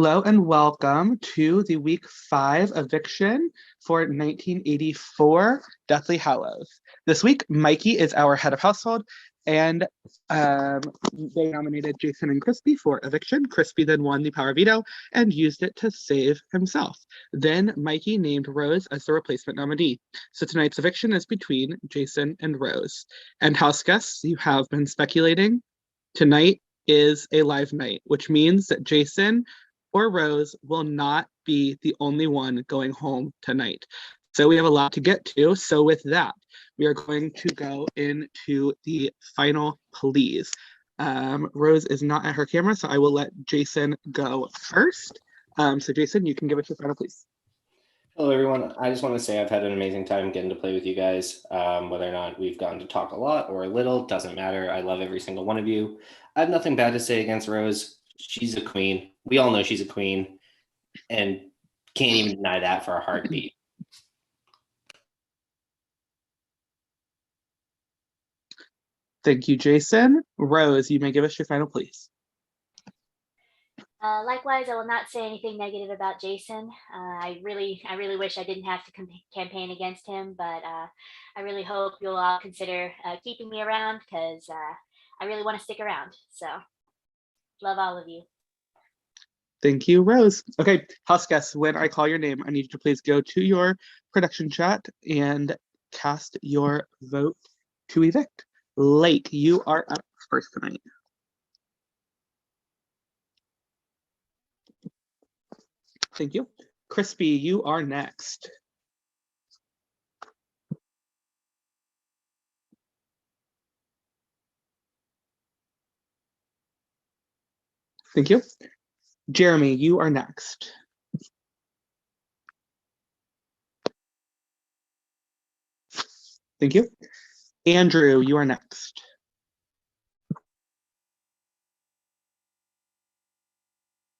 Hello and welcome to the week 5 eviction for 1984 Deathly Hallows. This week, Mikey is our head of household, and they nominated Jason and Crispy for eviction. Crispy then won the power veto and used it to save himself. Then Mikey named Rose as the replacement nominee. So tonight's eviction is between Jason and Rose. And house guests, you have been speculating, tonight is a live night, which means that Jason or Rose will not be the only one going home tonight. So we have a lot to get to. So with that, we are going to go into the final pleas. Rose is not at her camera, so I will let Jason go first. So Jason, you can give us your final pleas. Hello, everyone. I just want to say I've had an amazing time getting to play with you guys. Whether or not we've gotten to talk a lot or a little, doesn't matter. I love every single one of you. I have nothing bad to say against Rose. She's a queen. We all know she's a queen and can't even deny that for a heartbeat. Thank you, Jason. Rose, you may give us your final pleas. Likewise, I will not say anything negative about Jason. I really wish I didn't have to campaign against him, but I really hope you'll all consider keeping me around because I really want to stick around. So, love all of you. Thank you, Rose. Okay, house guests, when I call your name, I need you to please go to your production chat and cast your vote to evict. Lake, you are up first tonight. Thank you. Crispy, you are next. Thank you. Jeremy, you are next. Thank you. Andrew, you are next.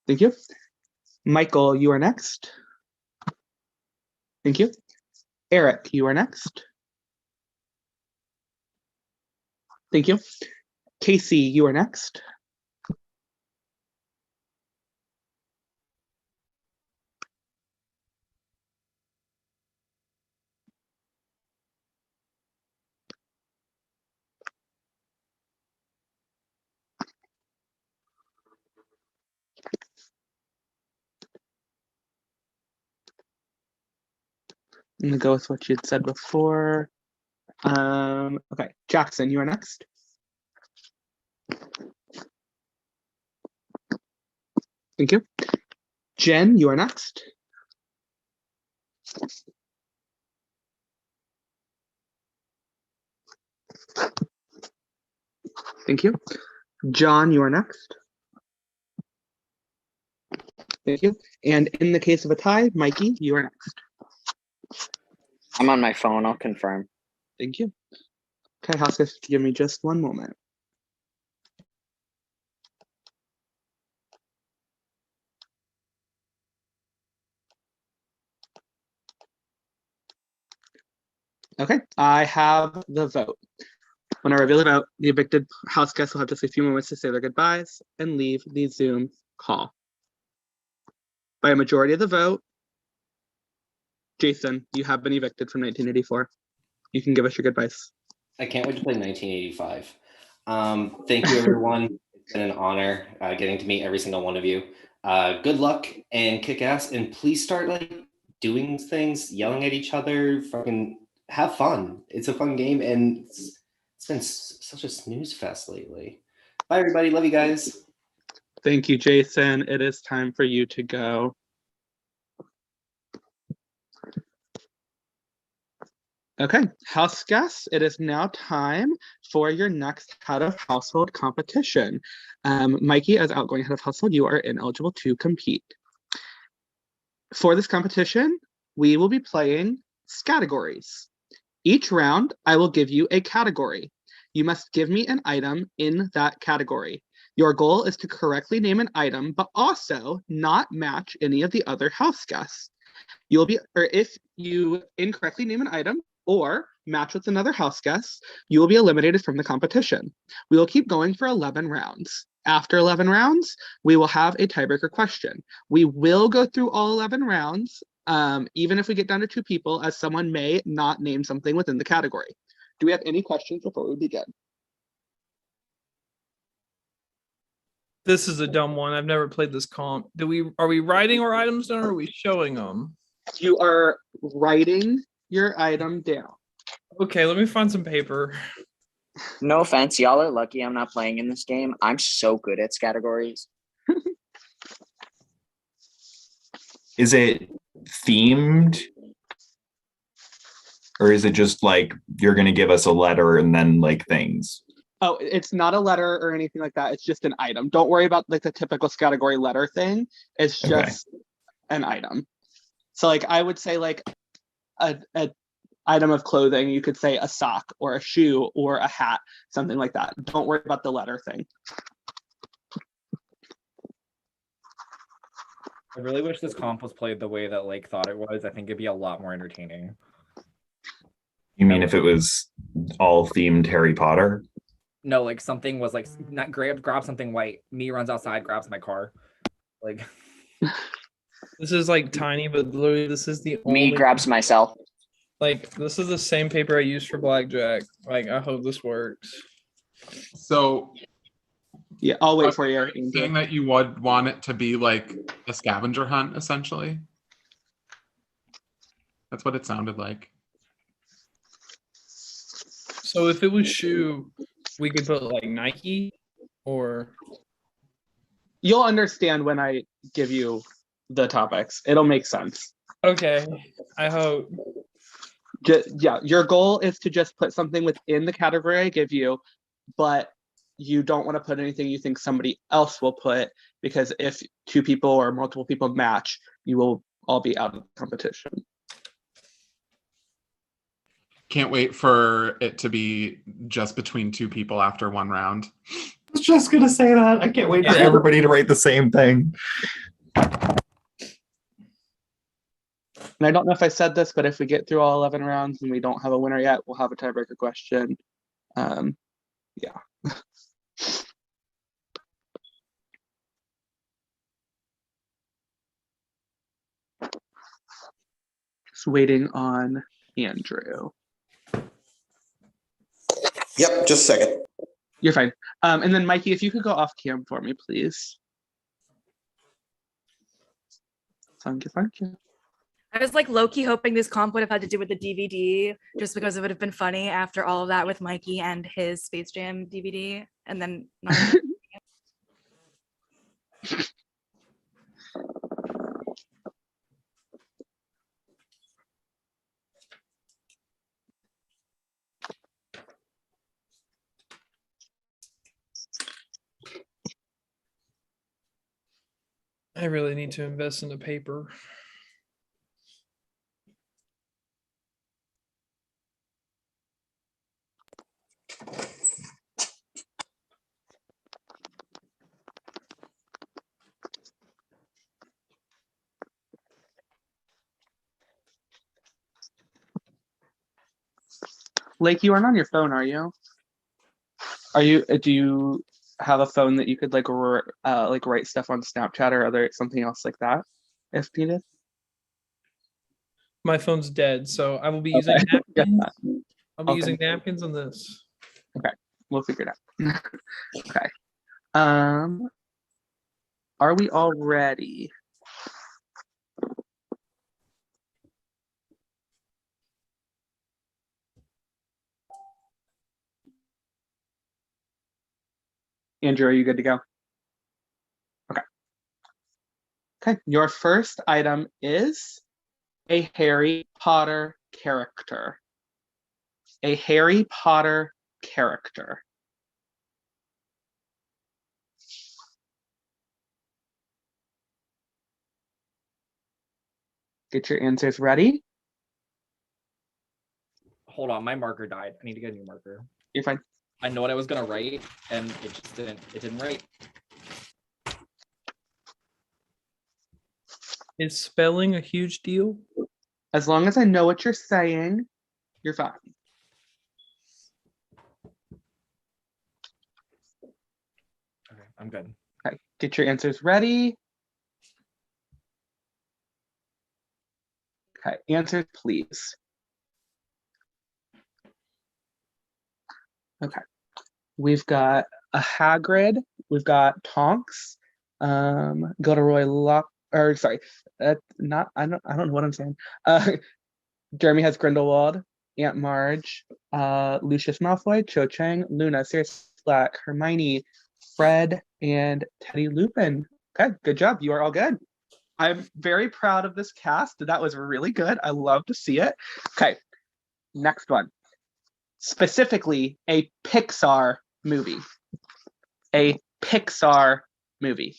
Thank you. Michael, you are next. Thank you. Eric, you are next. Thank you. Casey, you are next. I'm gonna go with what you had said before. Okay, Jackson, you are next. Thank you. Jen, you are next. Thank you. John, you are next. Thank you. And in the case of a tie, Mikey, you are next. I'm on my phone. I'll confirm. Thank you. Okay, house guests, give me just one moment. Okay, I have the vote. When I reveal the vote, the evicted house guests will have just a few moments to say their goodbyes and leave the Zoom call. By a majority of the vote, Jason, you have been evicted from 1984. You can give us your goodbyes. I can't wait to play 1985. Thank you, everyone. It's been an honor getting to meet every single one of you. Good luck and kick ass, and please start doing things, yelling at each other, fucking have fun. It's a fun game, and it's been such a snooze fest lately. Bye, everybody. Love you guys. Thank you, Jason. It is time for you to go. Okay, house guests, it is now time for your next head of household competition. Mikey, as outgoing head of household, you are ineligible to compete. For this competition, we will be playing categories. Each round, I will give you a category. You must give me an item in that category. Your goal is to correctly name an item, but also not match any of the other house guests. If you incorrectly name an item or match with another house guest, you will be eliminated from the competition. We will keep going for 11 rounds. after 11 rounds, we will have a tiebreaker question. We will go through all 11 rounds, even if we get down to 2 people, as someone may not name something within the category. Do we have any questions before we begin? This is a dumb one. I've never played this comp. Are we writing our items down or are we showing them? You are writing your item down. Okay, let me find some paper. No offense, y'all are lucky I'm not playing in this game. I'm so good at categories. Is it themed? Or is it just like you're going to give us a letter and then like things? Oh, it's not a letter or anything like that. It's just an item. Don't worry about like the typical category letter thing. It's just an item. So like I would say like a item of clothing, you could say a sock or a shoe or a hat, something like that. Don't worry about the letter thing. I really wish this comp was played the way that Lake thought it was. I think it'd be a lot more entertaining. You mean if it was all themed Harry Potter? No, like something was like not grab something white. Me runs outside, grabs my car. Like This is like tiny, but literally this is the only Me grabs myself. like this is the same paper I used for blackjack. Like I hope this works. So Yeah, I'll wait for you. saying that you would want it to be like a scavenger hunt, essentially. That's what it sounded like. So if it was shoe, we could put like Nike or You'll understand when I give you the topics. It'll make sense. okay. I hope. Yeah, your goal is to just put something within the category I give you, but you don't want to put anything you think somebody else will put, because if 2 people or multiple people match, you will all be out of the competition. Can't wait for it to be just between 2 people after 1 round. I was just going to say that. I can't wait for everybody to write the same thing. And I don't know if I said this, but if we get through all 11 rounds and we don't have a winner yet, we'll have a tiebreaker question. Yeah. Just waiting on Andrew. Yep, just a second. You're fine. And then Mikey, if you could go off cam for me, please. Thank you, thank you. I was like low-key hoping this comp would have had to do with the DVD, just because it would have been funny after all of that with Mikey and his Space Jam DVD, and then not I really need to invest in the paper. Lake, you aren't on your phone, are you? Do you have a phone that you could like write stuff on Snapchat or other something else like that if needed? My phone's dead, so I will be using napkins. I'll be using napkins on this. Okay, we'll figure it out. Okay. Are we all ready? Andrew, are you good to go? Okay. Okay, your first item is a Harry Potter character. A Harry Potter character. Get your answers ready. hold on, my marker died. I need to get a new marker. You're fine. I know what I was gonna write, and it just didn't write. Is spelling a huge deal? As long as I know what you're saying, you're fine. Okay. I'm good. Okay, get your answers ready. Okay, answers, please. Okay, we've got a Hagrid, we've got Tonks, Gilderoy Lock, or sorry, not I don't know what I'm saying. Jeremy has Grindelwald, Aunt Marge, Lucius Malfoy, Cho Chang, Luna, Sirius Black, Hermione, Fred, and Teddy Lupin. Okay, good job. You are all good. I'm very proud of this cast. That was really good. I love to see it. Okay, next one. Specifically, a Pixar movie. A Pixar movie.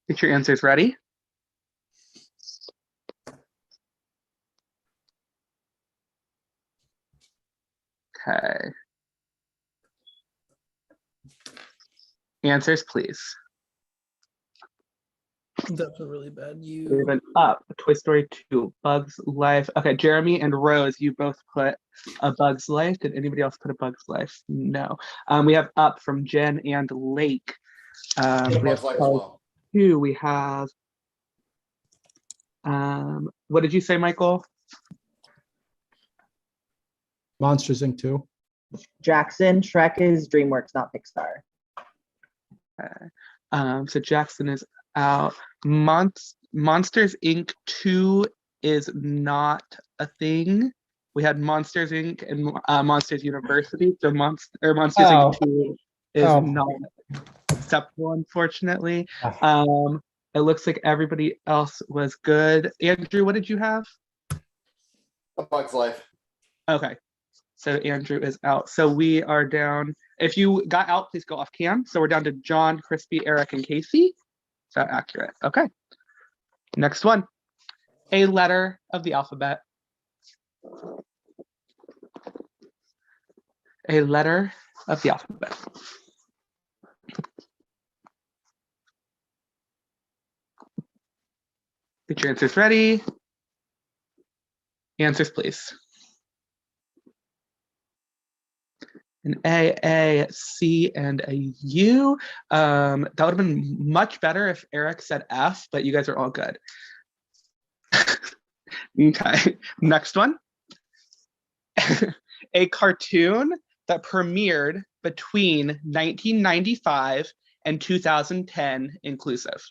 Get your answers ready. Okay. Answers, please. That's a really bad We have you. an Up, Toy Story 2, Bugs Life. Okay, Jeremy and Rose, you both put A Bug's Life. Did anybody else put A Bug's Life? No. We have Up from Jen and Lake. We have Cars 2. We have. What did you say, Michael? Monsters Inc. 2. Jackson, Shrek is DreamWorks, not Pixar. Okay. So Jackson is out. Monsters Inc. 2 is not a thing. We had Monsters Inc. and Monsters University. So Monsters Inc. 2 is not acceptable, unfortunately. It looks like everybody else was good. Andrew, what did you have? A Bug's Life. Okay. So Andrew is out. So we are down. If you got out, please go off cam. So we're down to John, Crispy, Eric, and Casey. Is that accurate? Okay. Next one. A letter of the alphabet. A letter of the alphabet. Get your answers ready. Answers, please. An A, C, and a U. That would have been much better if Eric said F, but you guys are all good. Okay, next one. A cartoon that premiered between 1995 and 2010 inclusive.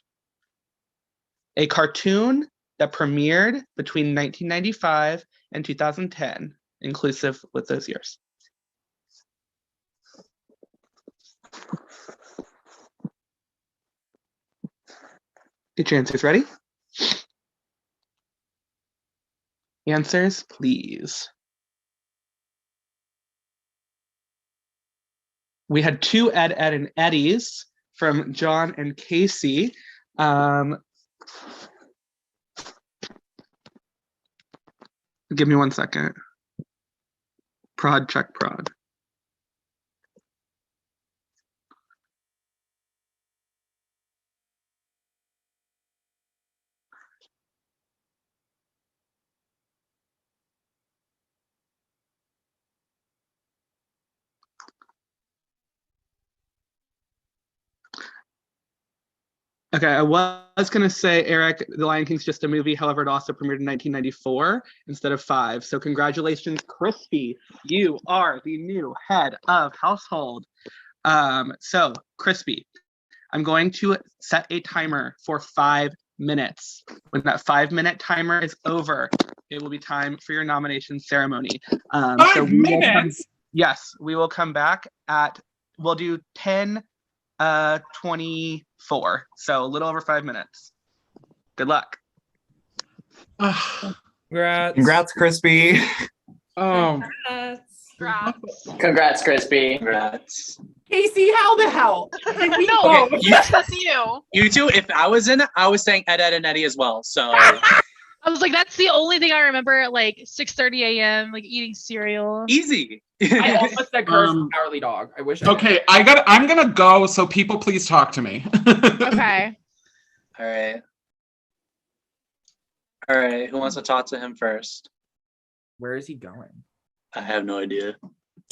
A cartoon that premiered between 1995 and 2010 inclusive with those years. Get your answers ready. Answers, please. We had two Ed, and Eddies from John and Casey. Give me 1 second. Prod, check prod. Okay, I was going to say, Eric, The Lion King's just a movie. However, it also premiered in 1994 instead of 5. So congratulations, Crispy. You are the new head of household. So, Crispy, I'm going to set a timer for 5 minutes. When that 5-minute timer is over, it will be time for your nomination ceremony. 5 minutes? Yes, we will come back we'll do 10:24. So a little over 5 minutes. Good luck. Congrats, Crispy. Congrats, Crispy. Congrats. Casey, how the hell? No, that's you. You two, if I was in it, I was saying Ed, and Eddie as well. So I was like, that's the only thing I remember at like 6:30 a.m. like eating cereal. Easy. I almost said curse cowardly dog. I wish. Okay, I'm gonna go. So people, please talk to me. Okay. All right. All right, who wants to talk to him first? Where is he going? I have no idea.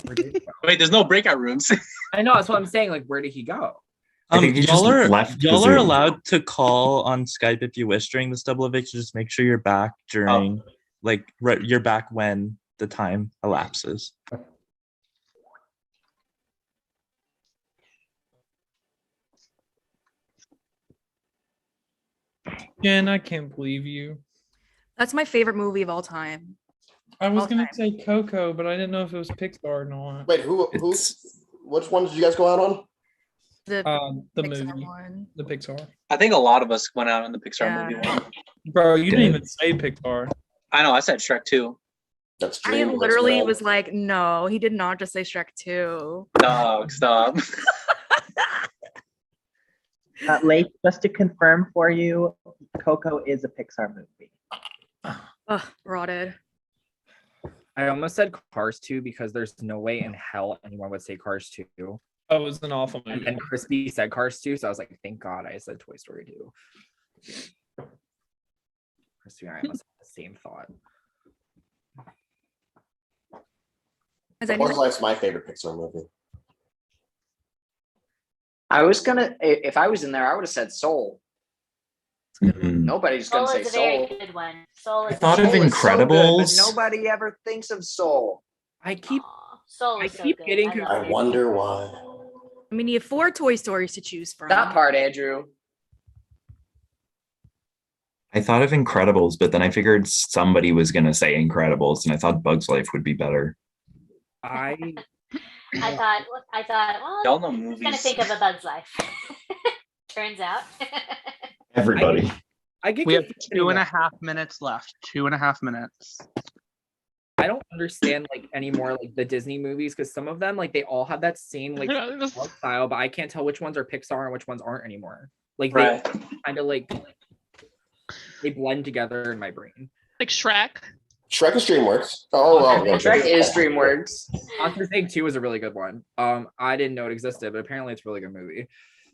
Where did he go? Wait, there's no breakout rooms. I know, that's what I'm saying. Like, where did he go? I think he just left the y'all are Zoom. allowed to call on Skype if you wish during this double eviction. Just make sure you're back during, you're back when the time elapses. Jen, I can't believe you. That's my favorite movie of all time. I was All gonna time. say Coco, but I didn't know if it was Pixar or not. Wait, which one did you guys go out on? The Pixar movie, one. the Pixar. I think a lot of us went out in the Pixar Yeah. movie one. Bro, you didn't even say Pixar. I know, I said Shrek 2. That's I literally was like, no, he did not just say Shrek 2. Dog, stop. Lake, just to confirm for you, Coco is a Pixar movie. Ugh, rotted. I almost said Cars 2 because there's no way in hell anyone would say Cars 2. That was an awful movie. And Crispy said Cars 2, so I was like, thank God I said Toy Story 2. Crispy and I almost had the same thought. Bugs Life's my favorite Pixar movie. I was gonna, if I was in there, I would have said Soul. Nobody's gonna Soul say is a very Soul. good one. Soul is. I thought of Soul is so good, Incredibles. but nobody ever thinks of Soul. I keep Soul is so keep good. getting love I it. wonder why. I mean, you have 4 Toy Stories to choose from. That part, Andrew. I thought of Incredibles, but then I figured somebody was gonna say Incredibles, and I thought Bugs Life would be better. I thought, well, Y'all know I'm gonna movies. think of A Bug's Life. Turns out. Everybody. I get We have confused 2.5 minutes left. 2.5 minutes. I don't understand like anymore like the Disney movies because some of them like they all have that same like art style, but I can't tell which ones are Pixar and which ones aren't anymore. Like they Right. kind of like they blend together in my brain. Like Shrek. Shrek is DreamWorks. Oh, well. Yeah, Shrek is DreamWorks. Monsters Inc. 2 is a really good one. I didn't know it existed, but apparently it's a really good movie.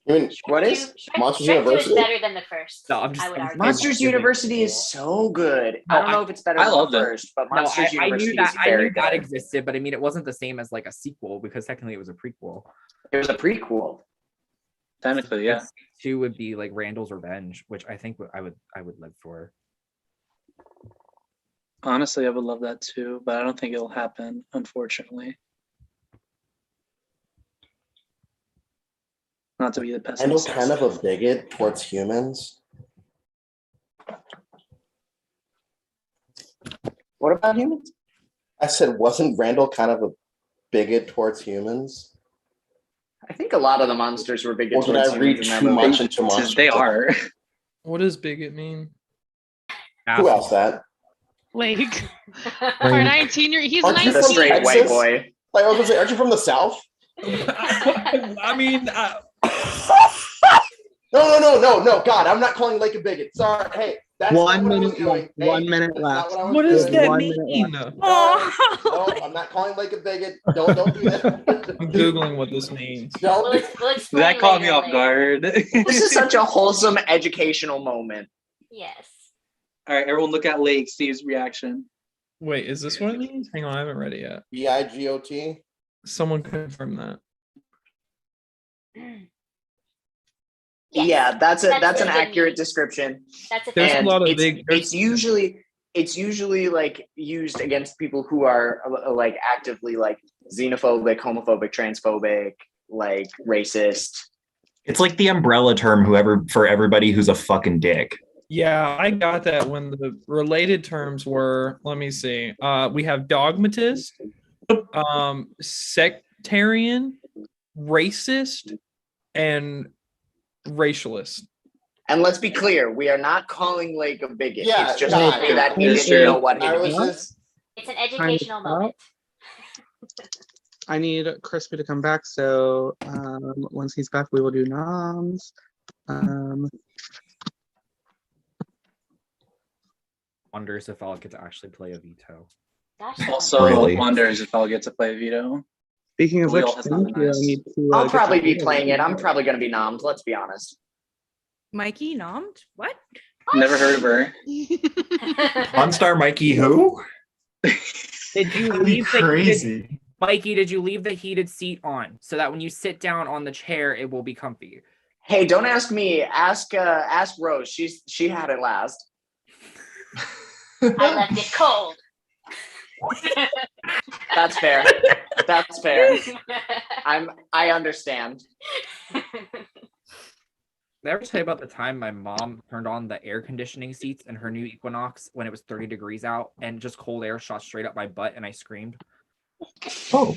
I mean, What is? Monsters Shrek 2 is University? better than the first. No, I'm just I would argue. Monsters University is so good. I don't know if it's better I than love the it. first, but No, Monsters I University knew that is very that good. existed, but I mean it wasn't the same as like a sequel because technically it was a prequel. It was a prequel. Technically, yeah. 2 would be like Randall's Revenge, which I think I would live for. Honestly, I would love that too, but I don't think it'll happen, unfortunately. Not to be the I know pessimist. kind of a bigot towards humans. What about humans? I said, wasn't Randall kind of a bigot towards humans? I think a lot of the monsters were big. Or did I read too much into monsters? They are. What does bigot mean? Who else that? Like our 19-year, he's Aren't you 19. from straight white Texas? boy. Like I was gonna say, aren't you from the South? I mean, No. God, I'm not calling Lake a bigot. Sorry. Hey, that's not 1 what I was minute doing. left. 1 minute that's not left. what I was what does doing. that 1 mean? minute Oh. No, I'm not calling Lake a bigot. Don't do that. I'm googling what this means. Don't We'll, do we'll explain That caught me later, off Lake. guard. This is such a wholesome educational moment. Yes. All right, everyone look at Lake, Steve's reaction. Wait, is this what it means? Hang on, I haven't read it yet. BIGOT. Someone confirm that. Yes. Yeah, that's That's an a good accurate mean. description. That's a There's fair a lot of it's, big. it's usually like used against people who are like actively like xenophobic, homophobic, transphobic, like racist. It's like the umbrella term, whoever for everybody who's a fucking dick. Yeah, I got that when the related terms were, let me see. We have dogmatist, sectarian, racist, and racialist. And let's be clear, we are not calling Lake a bigot. Yeah, it's just no, something that he it's didn't know true. what I it was means. just It's an educational moment. I need Crispy to come back. So once he's back, we will do noms. Wonders if I'll get to actually play a veto. Gosh, Also, Really? wonders if I'll get to play Veto. Speaking of which, Wheel has thank not you. I missed. need to. I'll get probably the- be playing it. I'm probably going to be nommed. Let's be honest. Mikey nommed? What? Never heard of her. Pawn Star Mikey who? Did you That'd be leave crazy. Mikey, did you leave the heated seat on so that when you sit down on the chair, it will be comfy? Hey, don't ask me. Ask Rose. She had it last. I left it cold. That's fair. That's fair. I understand. Did I ever tell you about the time my mom turned on the air conditioning seats in her new Equinox when it was 30 degrees out and just cold air shot straight up my butt and I screamed? Oh.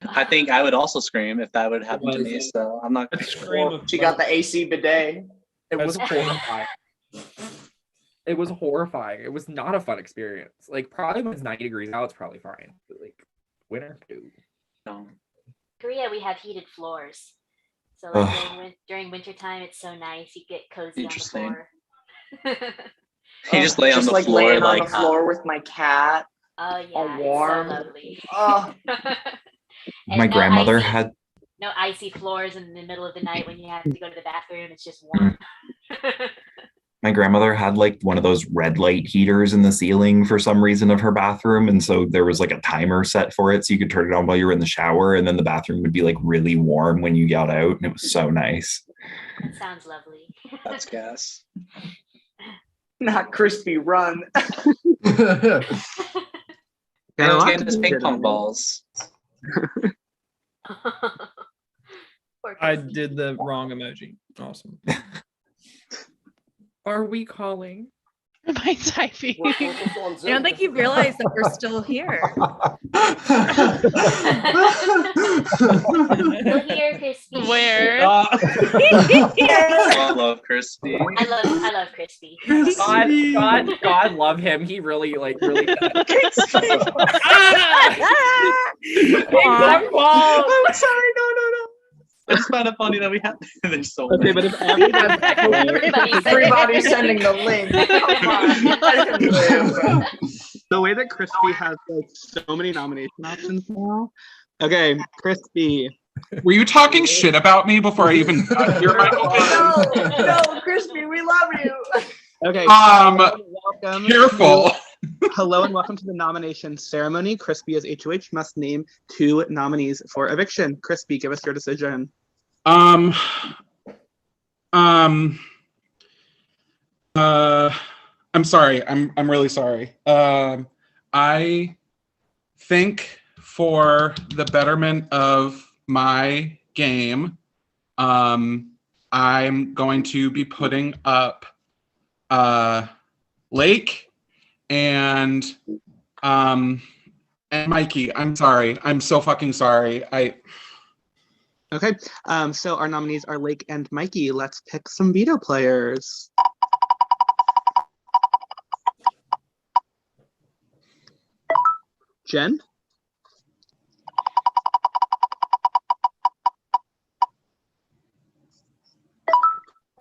I think I would also scream if that would happen to me. So I'm not. She got the AC bidet. It was horrifying. It was horrifying. It was not a fun experience. Like, probably when it's 90 degrees out, it's probably fine. But, like, winter, dude. No. Korea, we have heated floors. So during winter time, it's so nice. You get cozy on the floor. You just lay on the floor, laying on the floor with my cat. Oh yeah, all warm. it's so lovely. Oh. My grandmother had no icy floors in the middle of the night when you have to go to the bathroom. It's just warm. my grandmother had like one of those red light heaters in the ceiling for some reason of her bathroom, and so there was like a timer set for it, so you could turn it on while you were in the shower, and then the bathroom would be like really warm when you got out, and it was so nice. That sounds lovely. That's gas. Not crispy, run. Let's get his ping pong balls. I did the wrong emoji. Awesome. Are we calling? My typing. I don't think you realize that we're still here. We're here, Crispy. Where? I love Crispy. I love Crispy. God love him. He really really does. I'm sorry, no. It's kind of funny that we have. There's so Okay, but if everybody's sending the link. Come on. The way that Crispy has like so many nomination options now. Okay, Crispy. Were you talking shit about me before I even got here, Michael? No, Crispy, we love you. Okay. Welcome. Careful. Hello and welcome to the nomination ceremony. Crispy as HOH must name 2 nominees for eviction. Crispy, give us your decision. I'm sorry. I'm really sorry. I think for the betterment of my game, I'm going to be putting up Lake and Mikey. I'm sorry. I'm so fucking sorry. Okay, so our nominees are Lake and Mikey. Let's pick some veto players. Jen?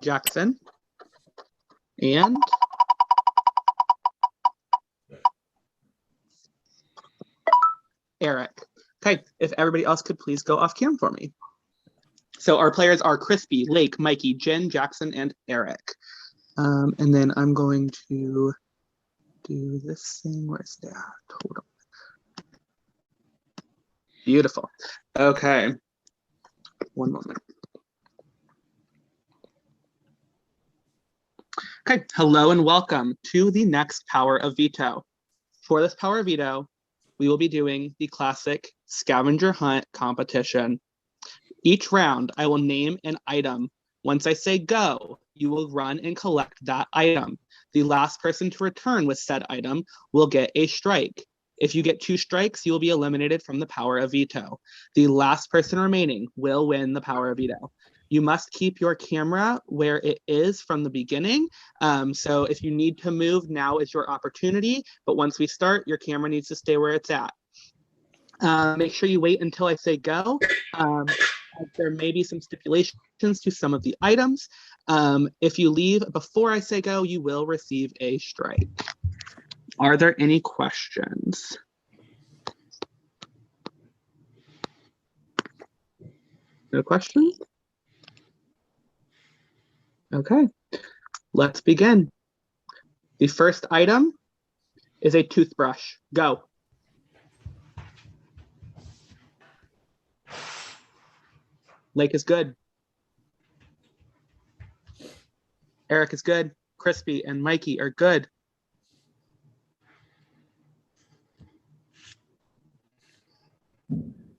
Jackson? And? Eric. Okay, if everybody else could please go off cam for me. So our players are Crispy, Lake, Mikey, Jen, Jackson, and Eric. And then I'm going to do this thing. Where's that? Hold on. Beautiful. Okay. One moment. Okay, hello and welcome to the next Power of Veto. For this Power of Veto, we will be doing the classic scavenger hunt competition. Each round, I will name an item. Once I say go, you will run and collect that item. The last person to return with said item will get a strike. If you get 2 strikes, you will be eliminated from the Power of Veto. The last person remaining will win the Power of Veto. You must keep your camera where it is from the beginning. So if you need to move, now is your opportunity. But once we start, your camera needs to stay where it's at. Make sure you wait until I say go. There may be some stipulations to some of the items. If you leave before I say go, you will receive a strike. Are there any questions? No questions? Okay. Let's begin. The first item is a toothbrush. Go. Lake is good. Eric is good. Crispy and Mikey are good.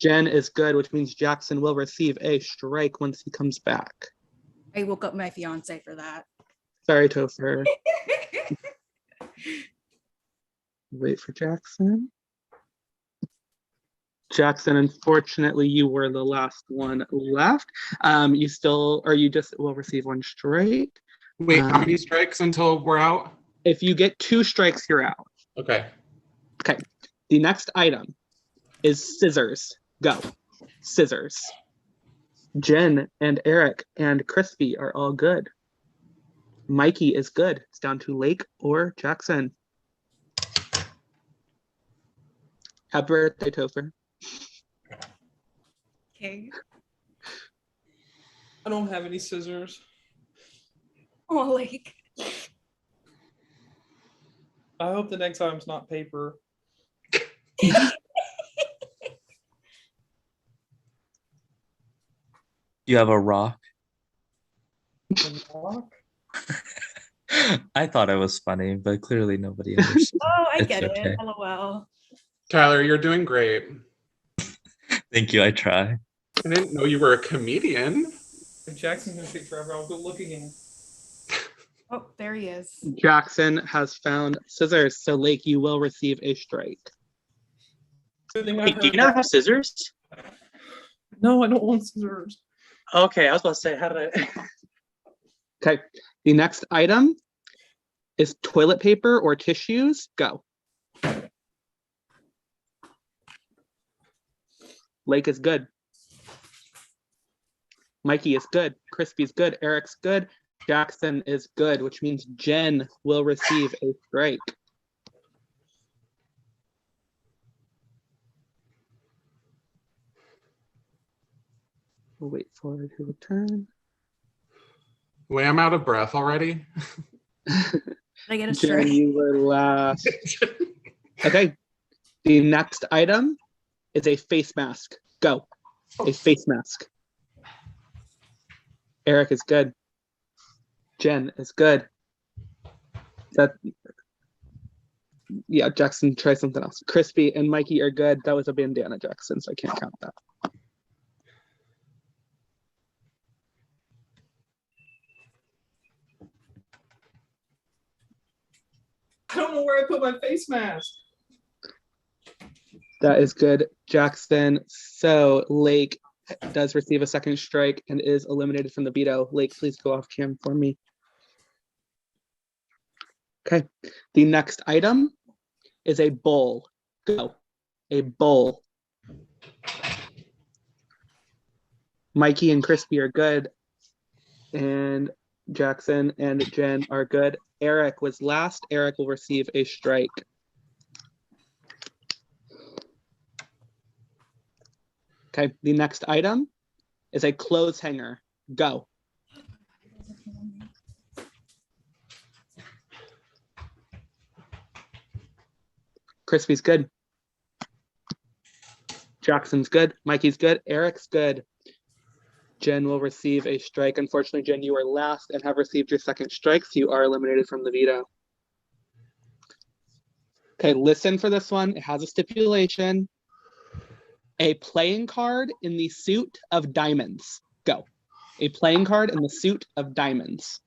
Jen is good, which means Jackson will receive a strike once he comes back. I woke up my fiance for that. Sorry, Topher. Wait for Jackson. Jackson, unfortunately, you were the last one left. You still, or you just will receive one strike. Wait, how many strikes until we're out? If you get 2 strikes, you're out. Okay. Okay. The next item is scissors. Go. Scissors. Jen and Eric and Crispy are all good. Mikey is good. It's down to Lake or Jackson. Happy birthday, Topher. Okay. I don't have any scissors. Oh, Lake. I hope the next time's not paper. You have a rock? A rock? I thought it was funny, but clearly nobody understood. Oh, I It's get okay. it. LOL. Tyler, you're doing great. Thank you. I try. I didn't know you were a comedian. Jackson's gonna take forever. I'll go look again. Oh, there he is. Jackson has found scissors, so Lake, you will receive a strike. Good thing I Wait, do you heard not that. have scissors? No, I don't want scissors. Okay, I was about to say, how did I? Okay. The next item is toilet paper or tissues. Go. Lake is good. Mikey is good. Crispy's good. Eric's good. Jackson is good, which means Jen will receive a strike. We'll wait for her to return. Wait, I'm out of breath already. I get a Jen, strike. you were last. Okay. The next item is a face mask. Go. A face mask. Eric is good. Jen is good. Yeah, Jackson, try something else. Crispy and Mikey are good. That was a bandana, Jackson, so I can't count that. I don't know where I put my face mask. That is good, Jackson. So Lake does receive a second strike and is eliminated from the veto. Lake, please go off cam for me. Okay. The next item is a bowl. Go. A bowl. Mikey and Crispy are good. And Jackson and Jen are good. Eric was last. Eric will receive a strike. Okay, the next item is a clothes hanger. Go. Crispy's good. Jackson's good. Mikey's good. Eric's good. Jen will receive a strike. Unfortunately, Jen, you are last and have received your second strike, so you are eliminated from the veto. Okay, listen for this one. It has a stipulation. A playing card in the suit of diamonds. Go. A playing card in the suit of diamonds.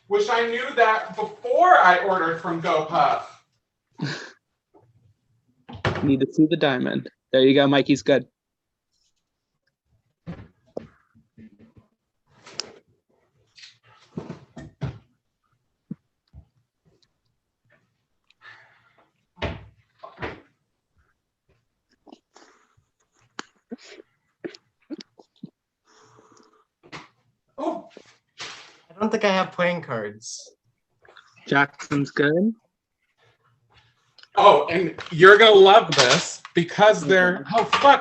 Wish I knew that before I ordered from GoPuff. Need to see the diamond. There you go. Mikey's good. Oh, I don't think I have playing cards. Jackson's good. Oh, and you're gonna love this because they're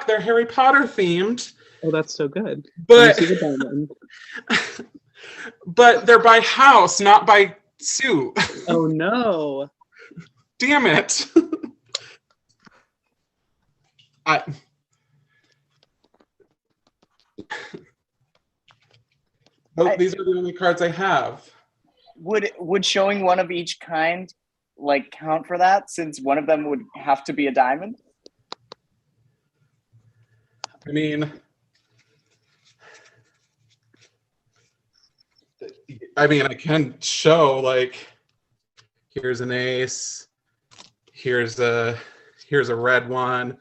they're Harry Potter themed. Oh, that's so good. But- Let me see the diamond. But they're by house, not by suit. Oh no. Damn it. These are the only cards I have. Would showing one of each kind like count for that, since one of them would have to be a diamond? I mean, I can show, like, here's an ace, here's a red one,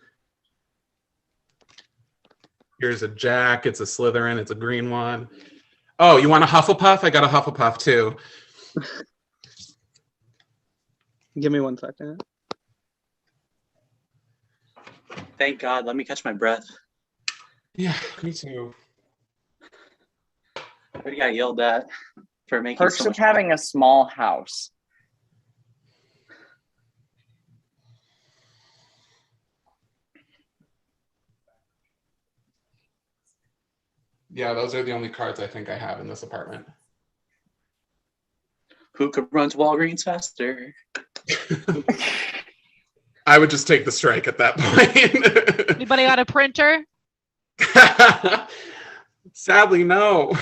here's a jack, it's a Slytherin, it's a green one. Oh, you want a Hufflepuff? I got a Hufflepuff too. Give me 1 second. Thank God. Let me catch my breath. Yeah, me too. I already got yelled at for making Perks so of much. having a small house. Yeah, those are the only cards I think I have in this apartment. Who could run to Walgreens faster? I would just take the strike at that point. Anybody got a printer? Sadly, no.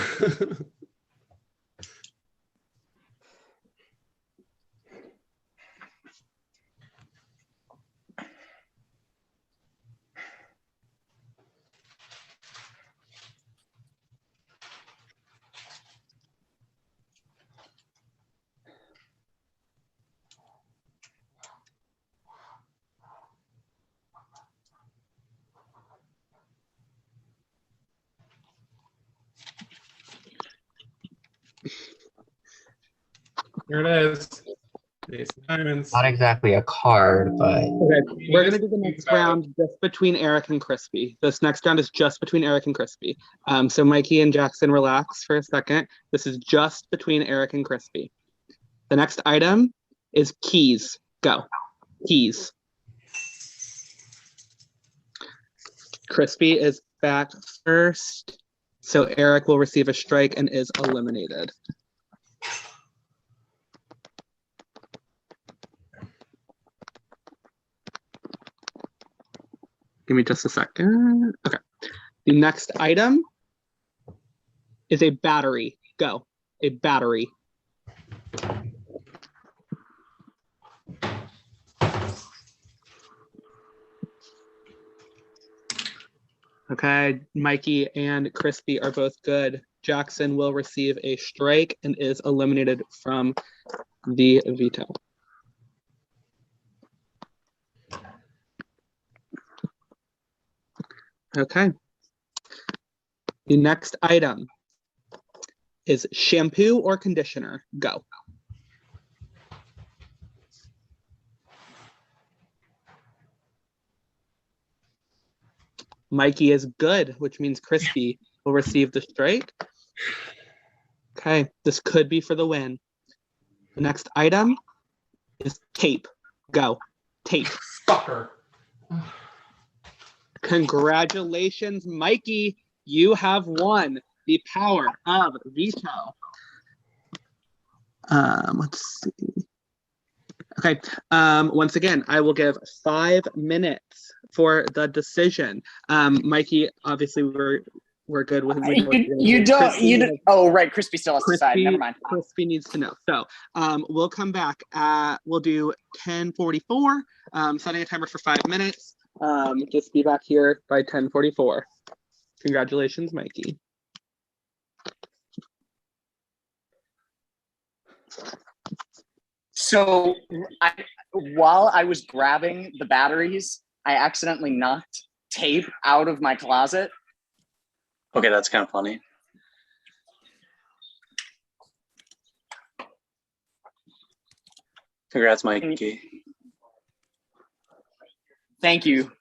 Here it is. Ace of diamonds. Not exactly a card, but Okay, we're gonna do the next round just between Eric and Crispy. This next round is just between Eric and Crispy. So Mikey and Jackson, relax for a second. This is just between Eric and Crispy. The next item is keys. Go. Keys. Crispy is back first. So Eric will receive a strike and is eliminated. Give me just a second. Okay. The next item is a battery. Go. A battery. Okay, Mikey and Crispy are both good. Jackson will receive a strike and is eliminated from the veto. Okay. The next item is shampoo or conditioner. Go. Mikey is good, which means Crispy will receive the strike. Okay, this could be for the win. The next item is tape. Go. Tape. Fucker. Congratulations, Mikey. You have won the power of veto. Let's see. Okay. Once again, I will give 5 minutes for the decision. Mikey, obviously we're good with You don't. Oh, right. Crispy still has to decide. Never mind. Crispy needs to know. So we'll come back we'll do 10:44. Setting a timer for 5 minutes. Just be back here by 10:44. Congratulations, Mikey. So while I was grabbing the batteries, I accidentally knocked tape out of my closet. Okay, that's kind of funny. Congrats, Mikey. Thank you.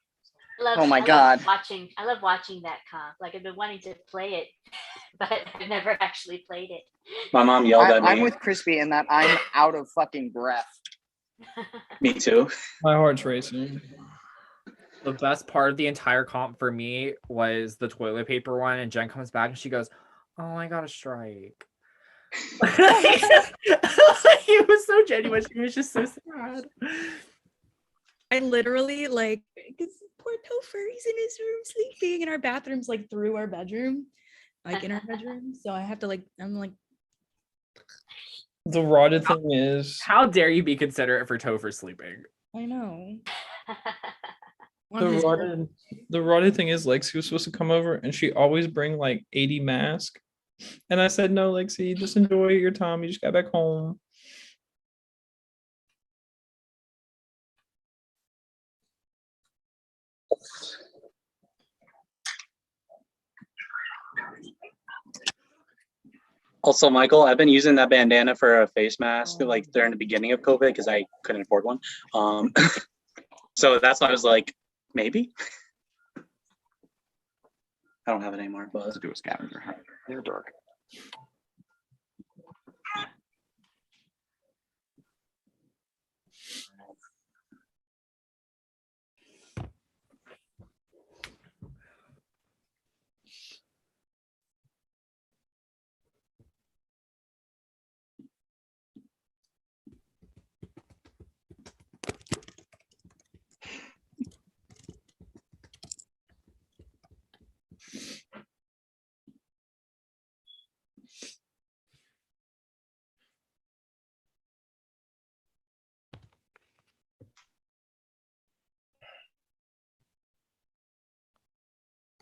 Oh my God. I love watching that comp. Like, I've been wanting to play it, but I've never actually played it. My mom yelled at me. I'm with Crispy in that I'm out of fucking breath. Me too. My heart's racing. The best part of the entire comp for me was the toilet paper one, and Jen comes back and she goes, "Oh, I got a strike." It was so genuine. She was just so sad. I literally like, because poor Topher, he's in his room sleeping, and our bathroom's like through our bedroom, like in our bedroom. So I have to like, I'm like, The rotted thing is, how dare you be considerate for Topher sleeping? I know. the rotted thing is Lexi was supposed to come over and she always bring like 80 masks. And I said, no, Lexi, just enjoy your time. You just got back home. Also, Michael, I've been using that bandana for a face mask like during the beginning of COVID because I couldn't afford one. So that's why I was like, maybe. I don't have it anymore, but let's do a scavenger hunt. They're dark.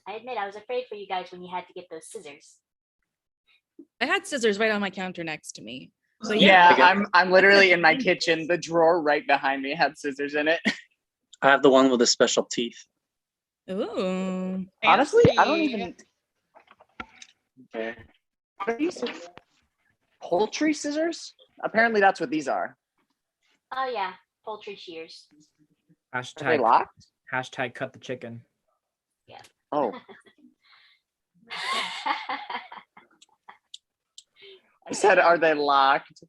I admit I was afraid for you guys when you had to get those scissors. I had scissors right on my counter next to me. So Yeah, I'm literally in my kitchen. The drawer right behind me had scissors in it. I have the one with the special teeth. Ooh. Honestly, I don't even. Okay. What are these? Poultry scissors? Apparently, that's what these are. Oh yeah, poultry shears. Hashtag, Are they locked? Hashtag cut the chicken. Yeah. Oh. I said, are they locked?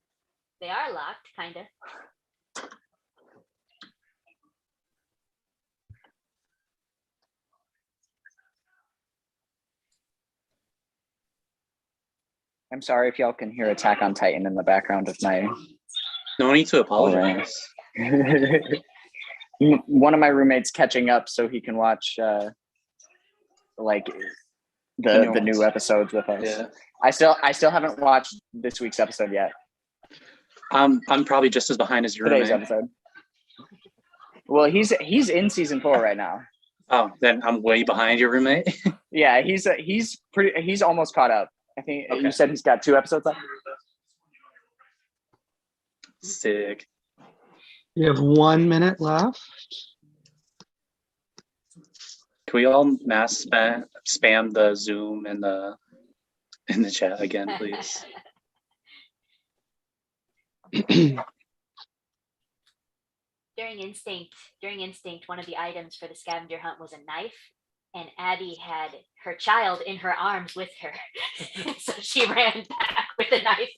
They are locked, kind of. I'm sorry if y'all can hear Attack on Titan in the background of my. No need to apologize. One of my roommates catching up so he can watch like the new episodes with us. Yeah. I still haven't watched this week's episode yet. I'm probably just as behind as your Today's roommate. episode. Well, he's in season 4 right now. Oh, then I'm way behind your roommate. Yeah, he's almost caught up. I think you said he's got 2 episodes left. Sick. You have 1 minute left. Can we all mass spam the Zoom in the chat again, please? During Instinct, one of the items for the scavenger hunt was a knife, and Abby had her child in her arms with her. So she ran back with a knife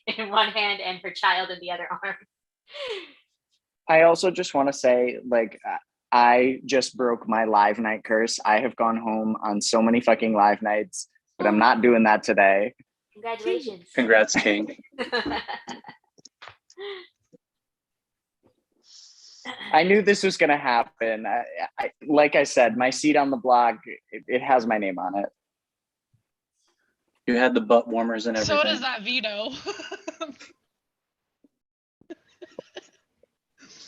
in one hand and her child in the other arm. I also just want to say, like, I just broke my live night curse. I have gone home on so many fucking live nights, but I'm not doing that today. Congratulations. Congrats, King. I knew this was going to happen. Like I said, my seat on the block, it has my name on it. You had the butt warmers and everything. So does that veto.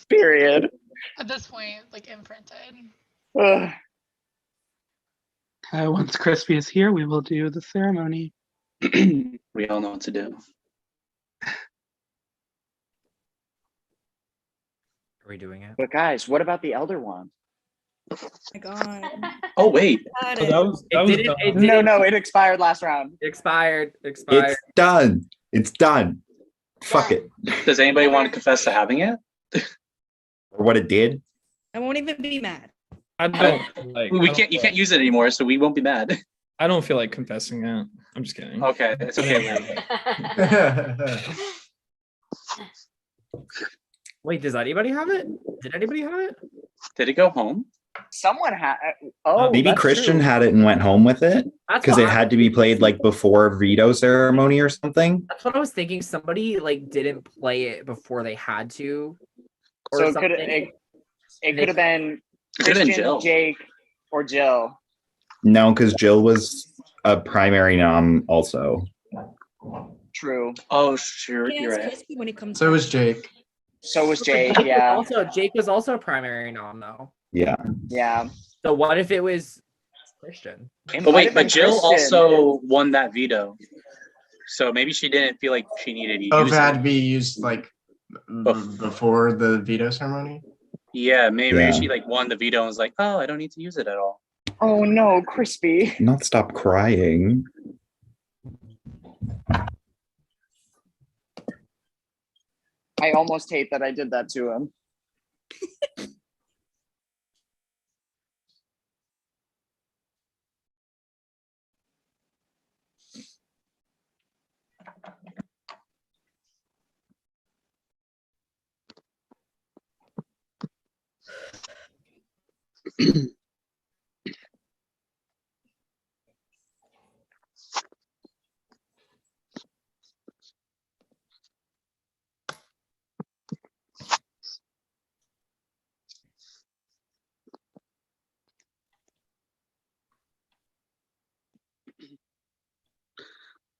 Period. At this point, like imprinted. Once Crispy is here, we will do the ceremony. We all know what to do. Are we doing it? But guys, what about the Elder Wand? Oh my God. Oh wait. Oh, No, it expired last round. Expired. It's done. It's done. Fuck it. Does anybody want to confess to having it? Or what it did? I won't even be mad. I don't like. You can't use it anymore, so we won't be mad. I don't feel like confessing that. I'm just kidding. Okay, it's okay. Wait, does anybody have it? Did anybody have it? Did it go home? Someone had. Oh, Maybe that's Christian true. had it and went home with it That's because what it I had to be played like before veto ceremony or something. That's what I was thinking. Somebody like didn't play it before they had to, or So it something. could have been Could have been Christian, Jill. Jake, or Jill. No, because Jill was a primary nom also. True. Oh, sure, Can you're ask right. Crispy when he comes. So back. was Jake. So was Jake. Jake was Yeah. Jake was also a primary nom though. Yeah. Yeah. So what if it was Christian? But wait, but Jill also won that veto. So maybe she didn't feel like she needed to Both use had it. to be used like before the veto ceremony. Yeah, maybe Yeah. she like won the veto and was like, oh, I don't need to use it at all. Oh no, Crispy. Not stop crying. I almost hate that I did that to him.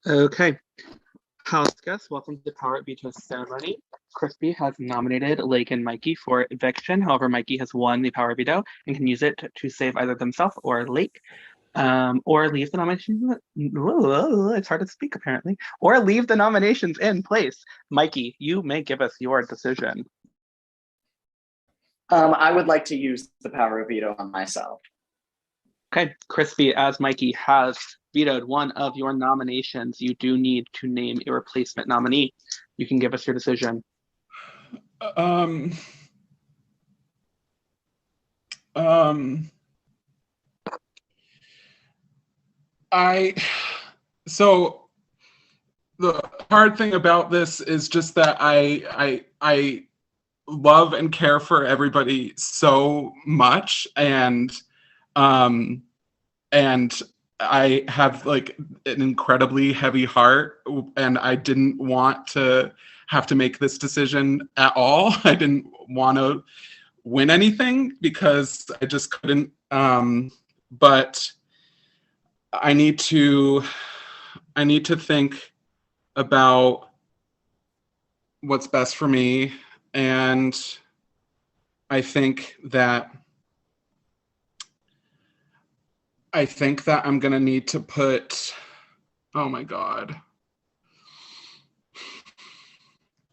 Okay. House guests, welcome to the Power Up Veto ceremony. Crispy has nominated Lake and Mikey for eviction. However, Mikey has won the Power Veto and can use it to save either themselves or Lake, or leave the nomination. It's hard to speak apparently. Or leave the nominations in place. Mikey, you may give us your decision. I would like to use the power of veto on myself. Okay, Crispy, as Mikey has vetoed one of your nominations, you do need to name a replacement nominee. You can give us your decision. So the hard thing about this is just that I love and care for everybody so much, and I have like an incredibly heavy heart, and I didn't want to have to make this decision at all. I didn't want to win anything because I just couldn't. But I need to think about what's best for me, and I think that I'm gonna need to put, oh my God.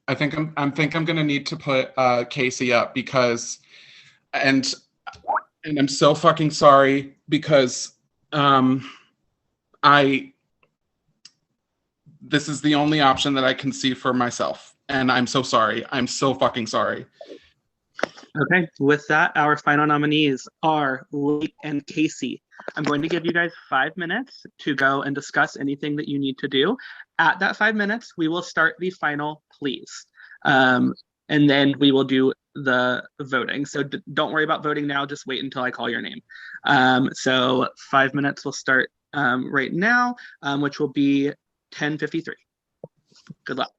I think I'm gonna need to put Casey up because, and I'm so fucking sorry because this is the only option that I can see for myself, and I'm so sorry. I'm so fucking sorry. Okay, with that, our final nominees are Lake and Casey. I'm going to give you guys 5 minutes to go and discuss anything that you need to do. At that 5 minutes, we will start the final please. And then we will do the voting. So don't worry about voting now, just wait until I call your name. So 5 minutes will start right now, which will be 10:53. Good luck.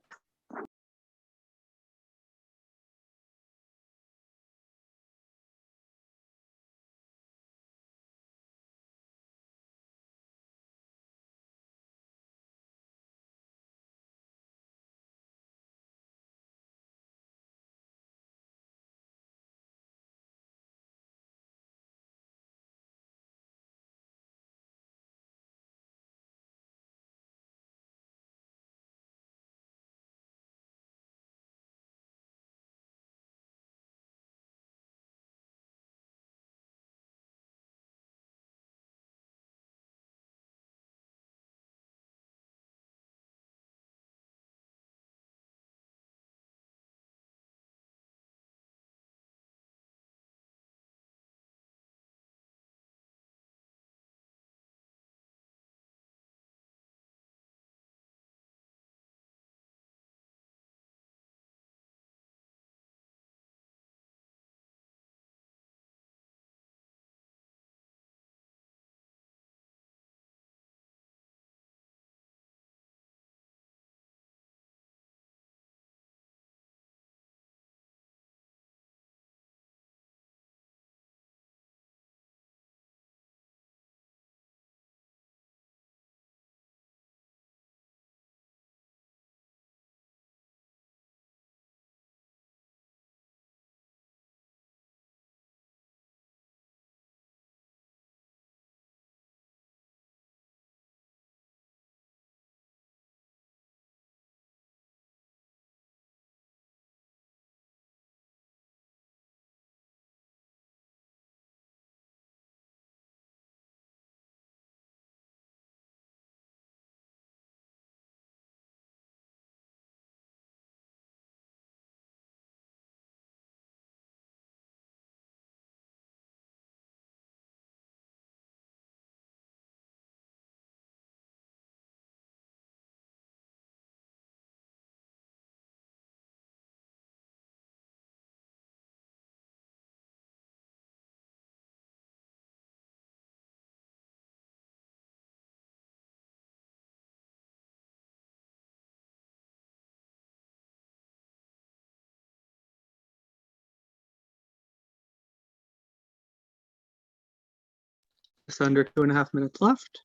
Just under 2.5 minutes left.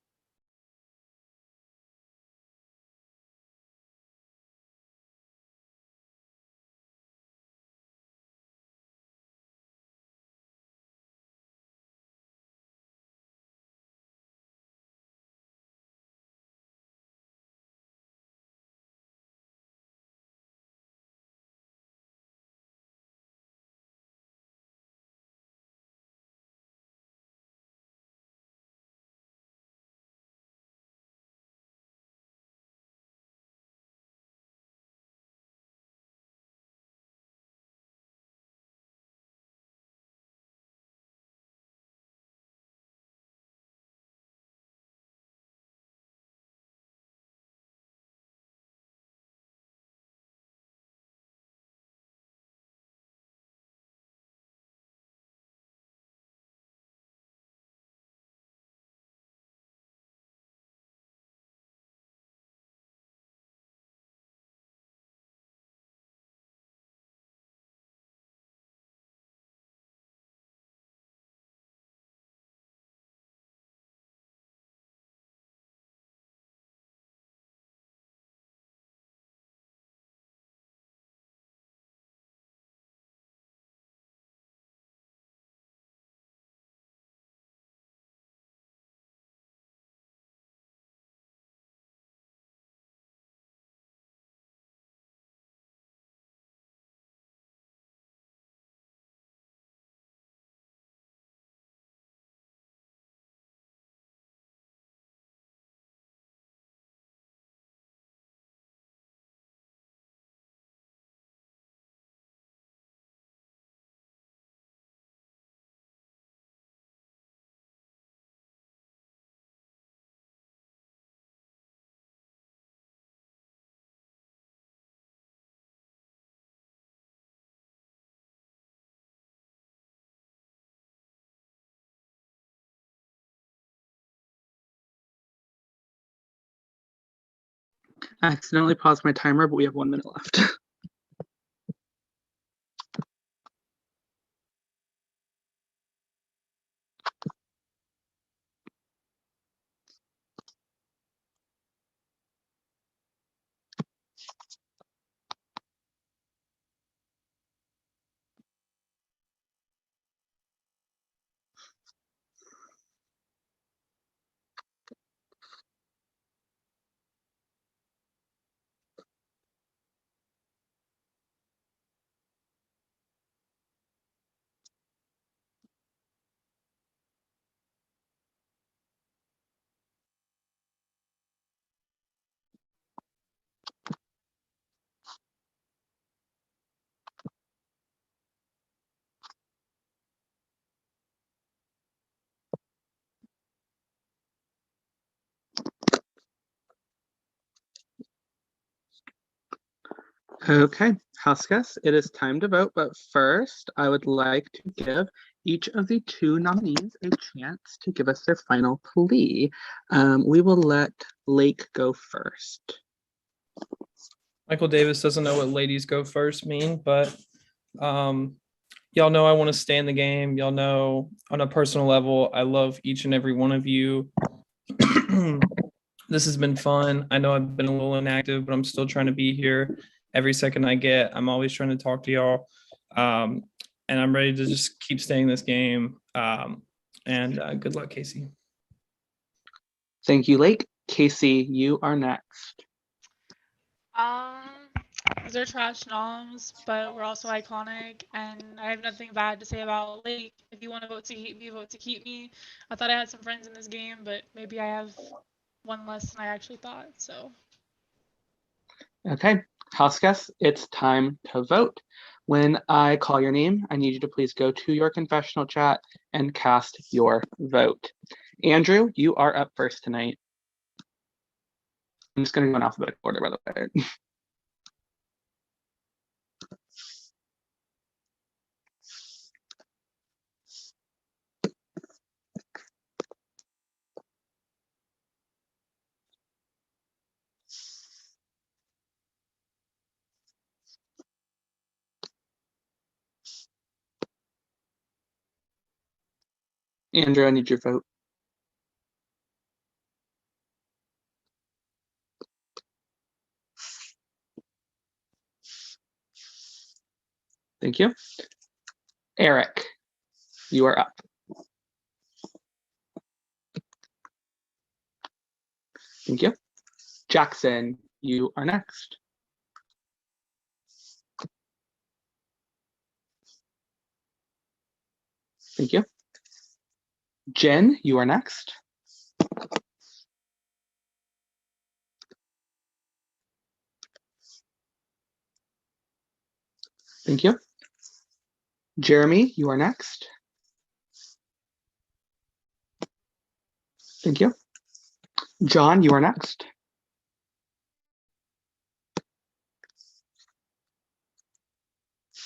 I accidentally paused my timer, but we have 1 minute left. Okay, house guests, it is time to vote, but first I would like to give each of the two nominees a chance to give us their final plea. We will let Lake go first. Michael Davis doesn't know what ladies go first mean, but y'all know I want to stay in the game. Y'all know on a personal level, I love each and every one of you. This has been fun. I know I've been a little inactive, but I'm still trying to be here every second I get. I'm always trying to talk to y'all. And I'm ready to just keep staying in this game. And good luck, Casey. Thank you, Lake. Casey, you are next. They're trash noms, but we're also iconic, and I have nothing bad to say about Lake. If you want to vote to keep me, vote to keep me. I thought I had some friends in this game, but maybe I have one less than I actually thought, so. Okay, house guests, it's time to vote. When I call your name, I need you to please go to your confessional chat and cast your vote. Andrew, you are up first tonight. I'm just going to go in alphabetical order, by the way. Andrew, I need your vote. Thank you. Eric, you are up. Thank you. Jackson, you are next. Thank you. Jen, you are next. Thank you. Jeremy, you are next. Thank you. John, you are next.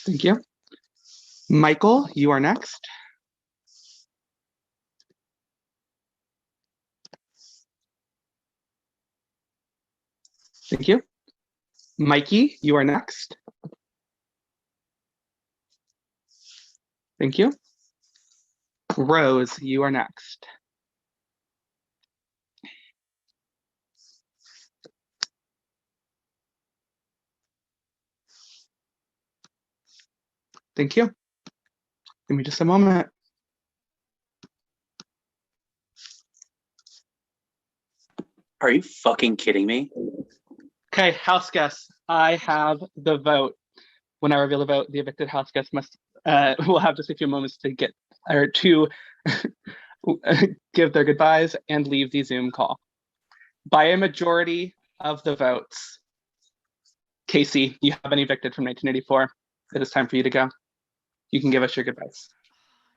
Thank you. Michael, you are next. Thank you. Mikey, you are next. Thank you. Rose, you are next. Thank you. Give me just a moment. Are you fucking kidding me? Okay, house guests, I have the vote. When I reveal the vote, the evicted house guest must will have just a few moments to get or to give their goodbyes and leave the Zoom call. By a majority of the votes, Casey, you have been evicted from 1984. It is time for you to go. You can give us your goodbyes.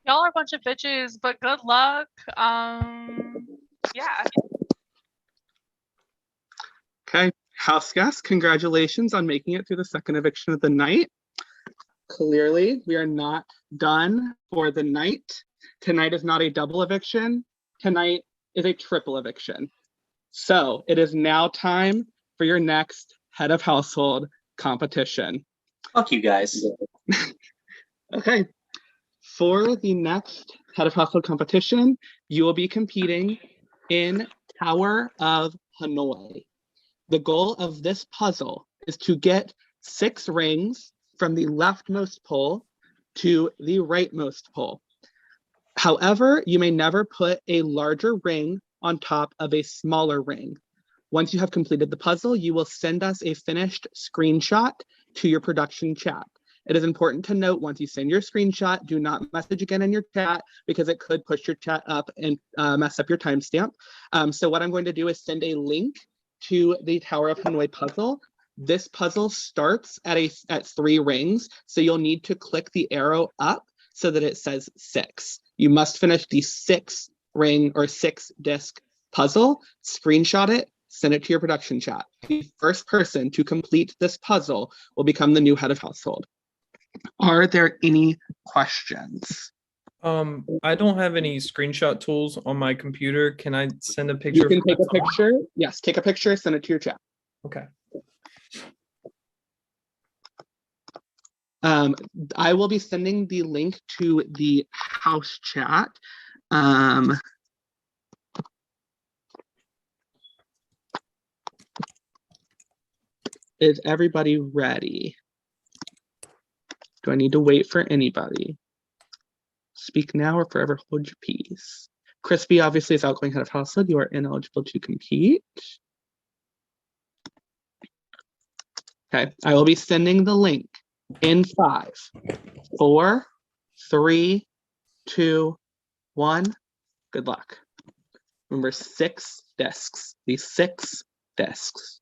Y'all are a bunch of bitches, but good luck. Yeah. Okay, house guests, congratulations on making it through the second eviction of the night. Clearly, we are not done for the night. Tonight is not a double eviction. Tonight is a triple eviction. So it is now time for your next head of household competition. Fuck you guys. Okay, for the next head of household competition, you will be competing in Tower of Hanoi. The goal of this puzzle is to get 6 rings from the leftmost pole to the rightmost pole. However, you may never put a larger ring on top of a smaller ring. Once you have completed the puzzle, you will send us a finished screenshot to your production chat. It is important to note, once you send your screenshot, do not message again in your chat because it could push your chat up and mess up your timestamp. So what I'm going to do is send a link to the Tower of Hanoi puzzle. This puzzle starts at 3 rings, so you'll need to click the arrow up so that it says 6. You must finish the 6 ring or 6 disc puzzle, screenshot it, send it to your production chat. The first person to complete this puzzle will become the new head of household. Are there any questions? I don't have any screenshot tools on my computer. Can I send a picture? You can from take my a phone? picture. Yes, take a picture, send it to your chat. Okay. I will be sending the link to the house chat. Is everybody ready? Do I need to wait for anybody? Speak now or forever hold your peace. Crispy obviously is outgoing head of household. You are ineligible to compete. Okay, I will be sending the link in 5, 4, 3, 2, 1. Good luck. Remember, 6 discs. These 6 discs.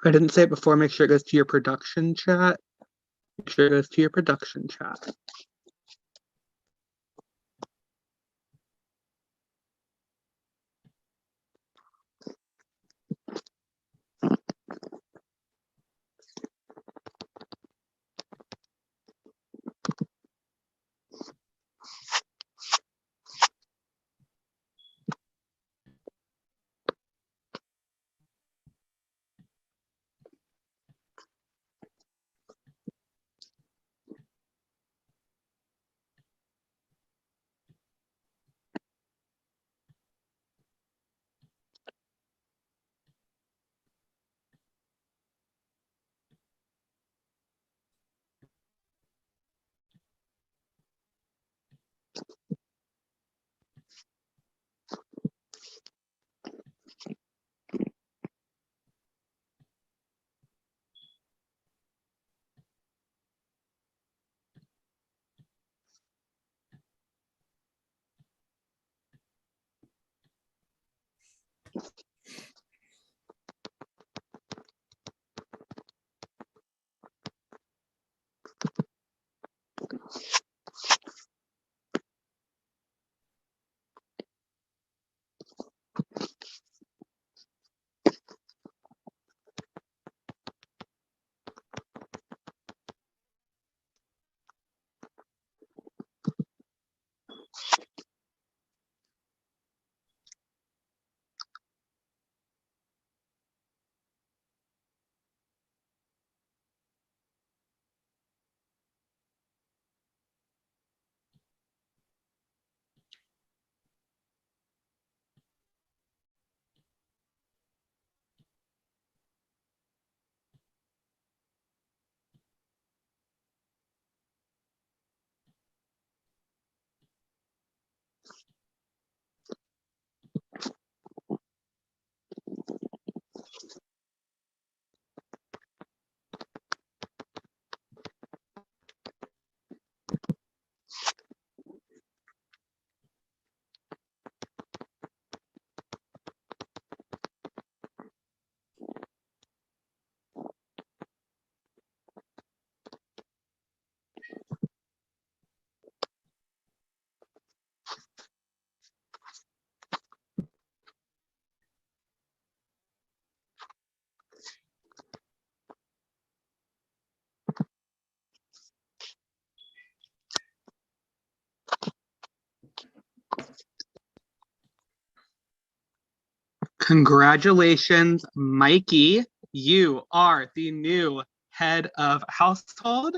If I didn't say it before, make sure it goes to your production chat. Make sure it goes to your production chat. Congratulations, Mikey. You are the new head of household.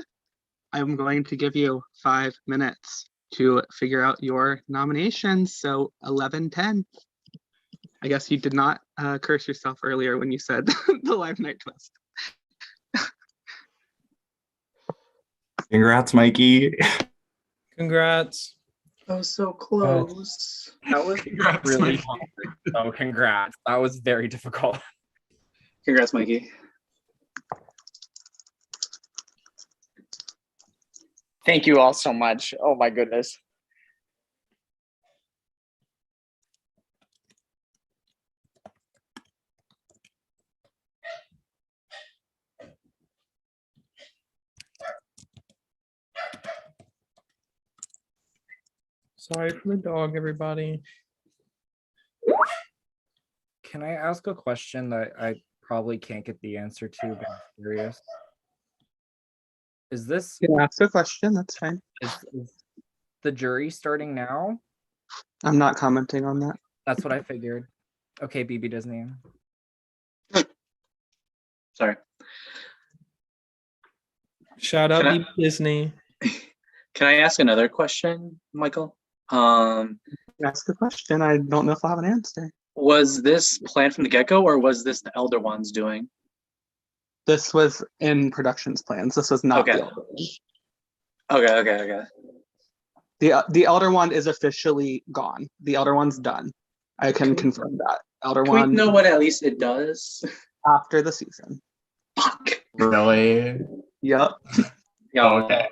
I'm going to give you 5 minutes to figure out your nominations. So 11:10. I guess you did not curse yourself earlier when you said the live night twist. Congrats, Mikey. Congrats. That was so close. That was Congrats, really Mikey. hard. Oh, congrats. That was very difficult. Congrats, Mikey. Thank you all so much. Oh my goodness. Sorry for the dog, everybody. Can I ask a question that I probably can't get the answer to, but I'm curious? Is this You can ask a question, that's fine. is the jury starting now? I'm not commenting on that. That's what I figured. Okay, BB Disney. Sorry. Shout out Can I- Deep Disney. Can I ask another question, Michael? Ask a question. I don't know if I'll have an answer. Was this planned from the get-go, or was this the Elder Ones doing? This was in production's plans. This was not Okay. the Elder One. Okay. The Elder One is officially gone. The Elder One's done. I can confirm that. Elder Can we One know what at least it does? after the season. Really? Yep. Yeah. Okay.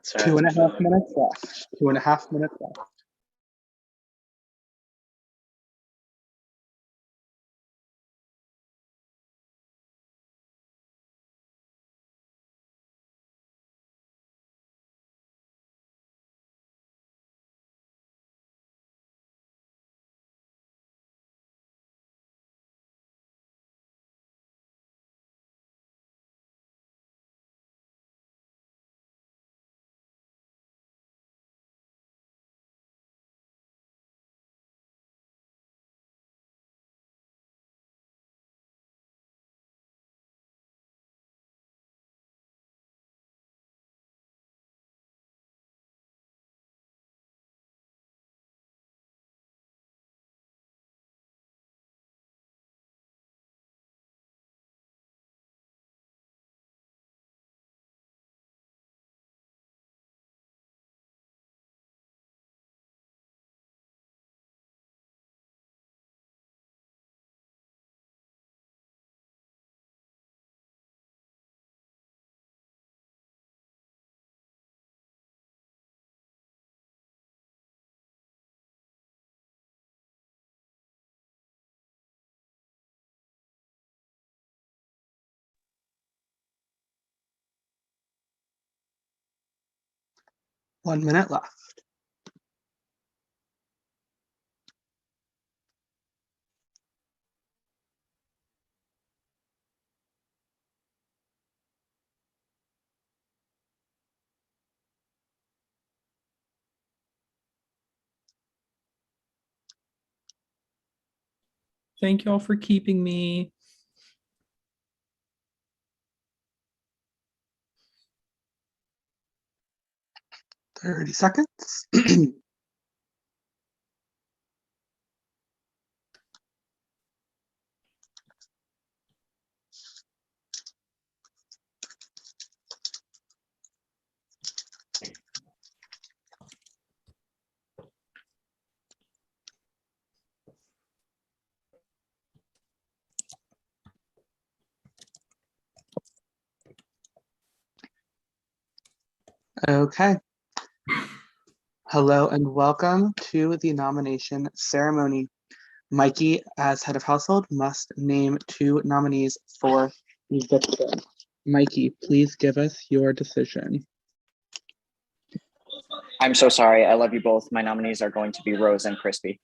Sorry. 2.5 minutes left. 2.5 minutes left. One minute left. Thank y'all for keeping me. Thirty seconds. Okay. Hello and welcome to the nomination ceremony. Mikey, as head of household, must name 2 nominees for eviction. Mikey, please give us your decision. I'm so sorry. I love you both. My nominees are going to be Rose and Crispy.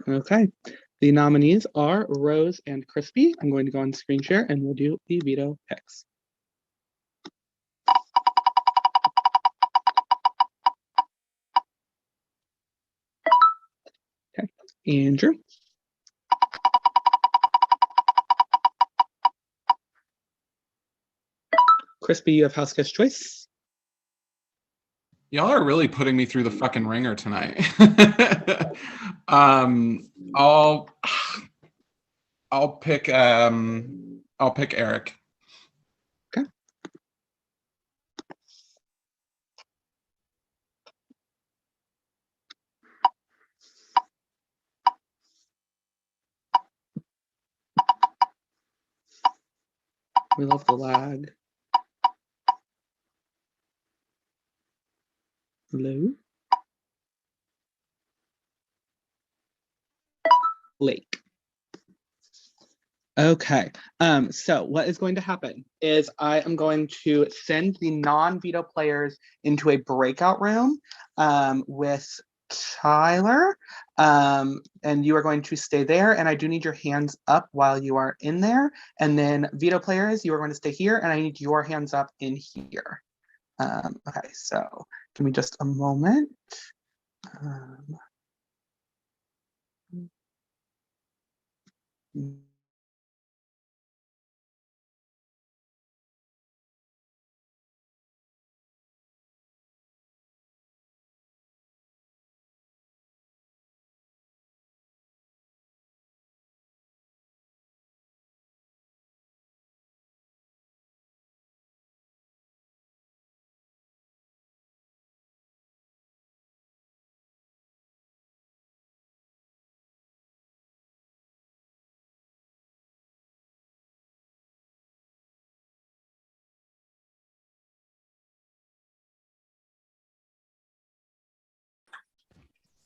Okay. The nominees are Rose and Crispy. I'm going to go on screen share and we'll do the veto picks. Okay. Andrew. Crispy, you have house guest choice. Y'all are really putting me through the fucking ringer tonight. I'll pick Eric. Okay. We love the lag. Hello? Lake. Okay, so what is going to happen is I am going to send the non-veto players into a breakout room with Tyler, and you are going to stay there, and I do need your hands up while you are in there, and then veto players, you are going to stay here, and I need your hands up in here. Okay, so give me just a moment.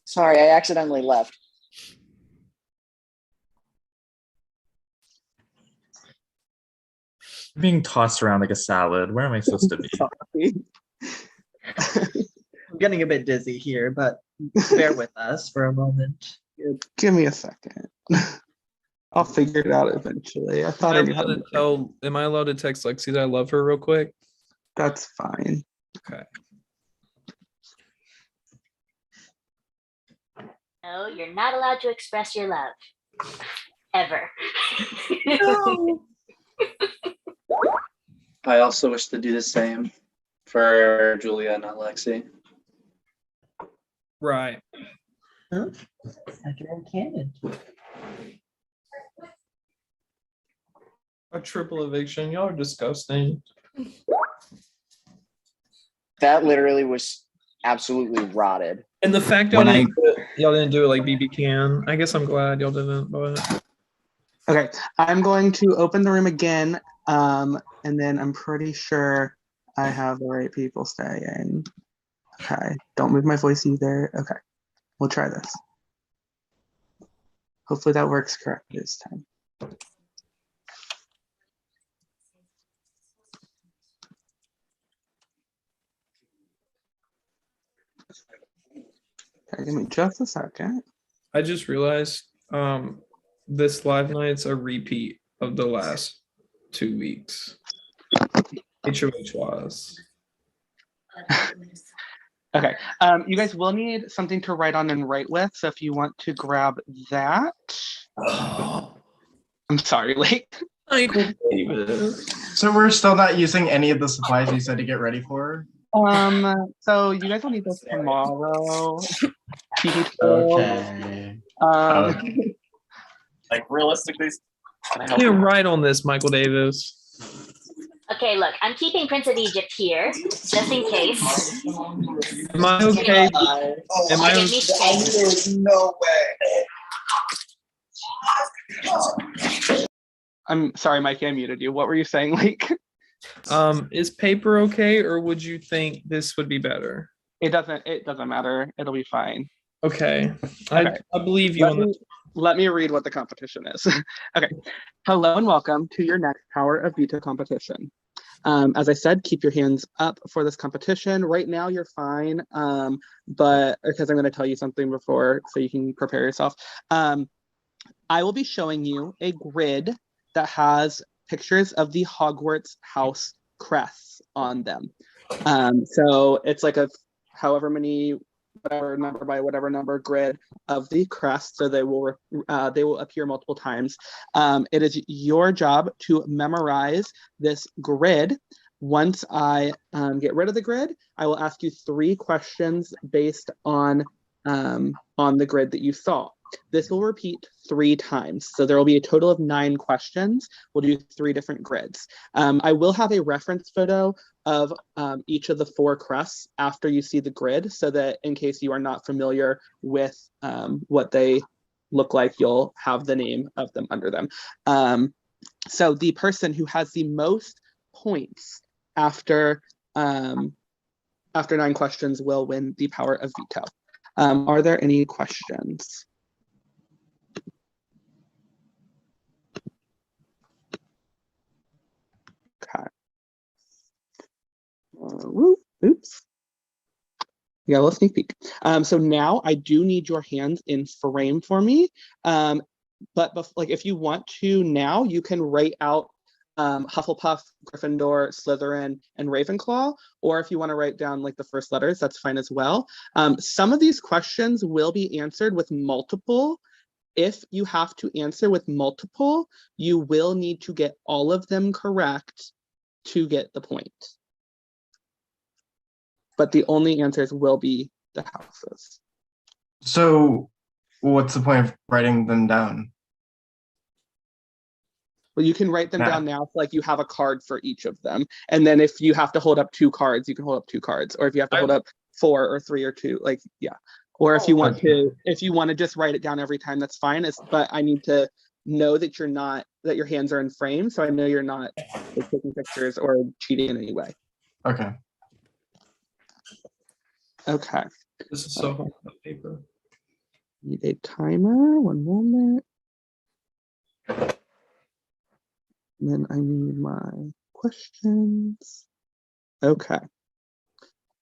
Sorry, I accidentally left. I'm being tossed around like a salad. Where am I supposed to be? I'm getting a bit dizzy here, but bear with us for a moment. Give me a second. I'll figure it out eventually. I thought I knew how to. Am I allowed to text Lexi that I love her real quick? That's fine. Okay. No, you're not allowed to express your love. Ever. No. I also wish to do the same for Julia, not Lexi. Right. Huh? Second canon. A triple eviction. Y'all are disgusting. That literally was absolutely rotted. And the fact y'all didn't do it like BB can. I guess I'm glad y'all didn't. But Okay, I'm going to open the room again, and then I'm pretty sure I have the right people staying. Okay, don't move my voice either. Okay, we'll try this. Hopefully that works correctly this time. Okay, give me just a second. I just realized this live night's a repeat of the last 2 weeks. HOH was. Okay, you guys will need something to write on and write with, so if you want to grab that. I'm sorry, Lake. So we're still not using any of the supplies you said to get ready for? So you guys will need those tomorrow. Okay. Like realistically, Can't write on this, Michael Davis. Okay, look, I'm keeping Prince of Egypt here, just in case. Am I okay? Am I? Give me space. No way. I'm sorry, Mikey, I muted you. What were you saying, Lake? Is paper okay, or would you think this would be better? It doesn't matter. It'll be fine. Okay. Okay. I believe you on that. Let me read what the competition is. Okay. Hello and welcome to your next Power of Veto competition. As I said, keep your hands up for this competition. Right now you're fine, but because I'm going to tell you something before so you can prepare yourself. I will be showing you a grid that has pictures of the Hogwarts house crests on them. So it's like a however many whatever number by whatever number grid of the crest, so they will appear multiple times. It is your job to memorize this grid. Once I get rid of the grid, I will ask you 3 questions based on the grid that you saw. This will repeat 3 times. So there will be a total of 9 questions. We'll do 3 different grids. I will have a reference photo of each of the 4 crests after you see the grid, so that in case you are not familiar with what they look like, you'll have the name of them under them. So the person who has the most points after 9 questions will win the Power of Veto. Are there any questions? Okay. Oops. Yeah, let's sneak peek. So now I do need your hands in frame for me. But like if you want to now, you can write out Hufflepuff, Gryffindor, Slytherin, and Ravenclaw. Or if you want to write down like the first letters, that's fine as well. Some of these questions will be answered with multiple. If you have to answer with multiple, you will need to get all of them correct to get the point. But the only answers will be the houses. So what's the point of writing them down? Well, you can write them down now, so like you have a card for each of them. And then if you have to hold up 2 cards, you can hold up 2 cards. Or if you have to hold up 4 or 3 or 2, like, yeah. Or if you want to just write it down every time, that's fine. But I need to know that that your hands are in frame. So I know you're not like, taking pictures or cheating in any way. Okay. Okay. This is so hard on paper. Need a timer, one moment. And then I need my questions. Okay.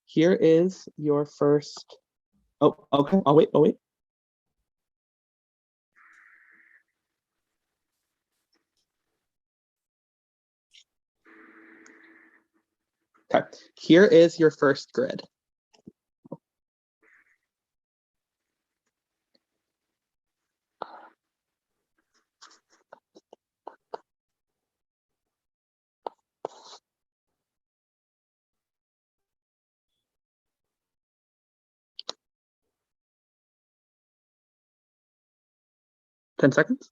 Here is your first. Oh, okay. I'll wait. Okay. Here is your first grid. Ten seconds.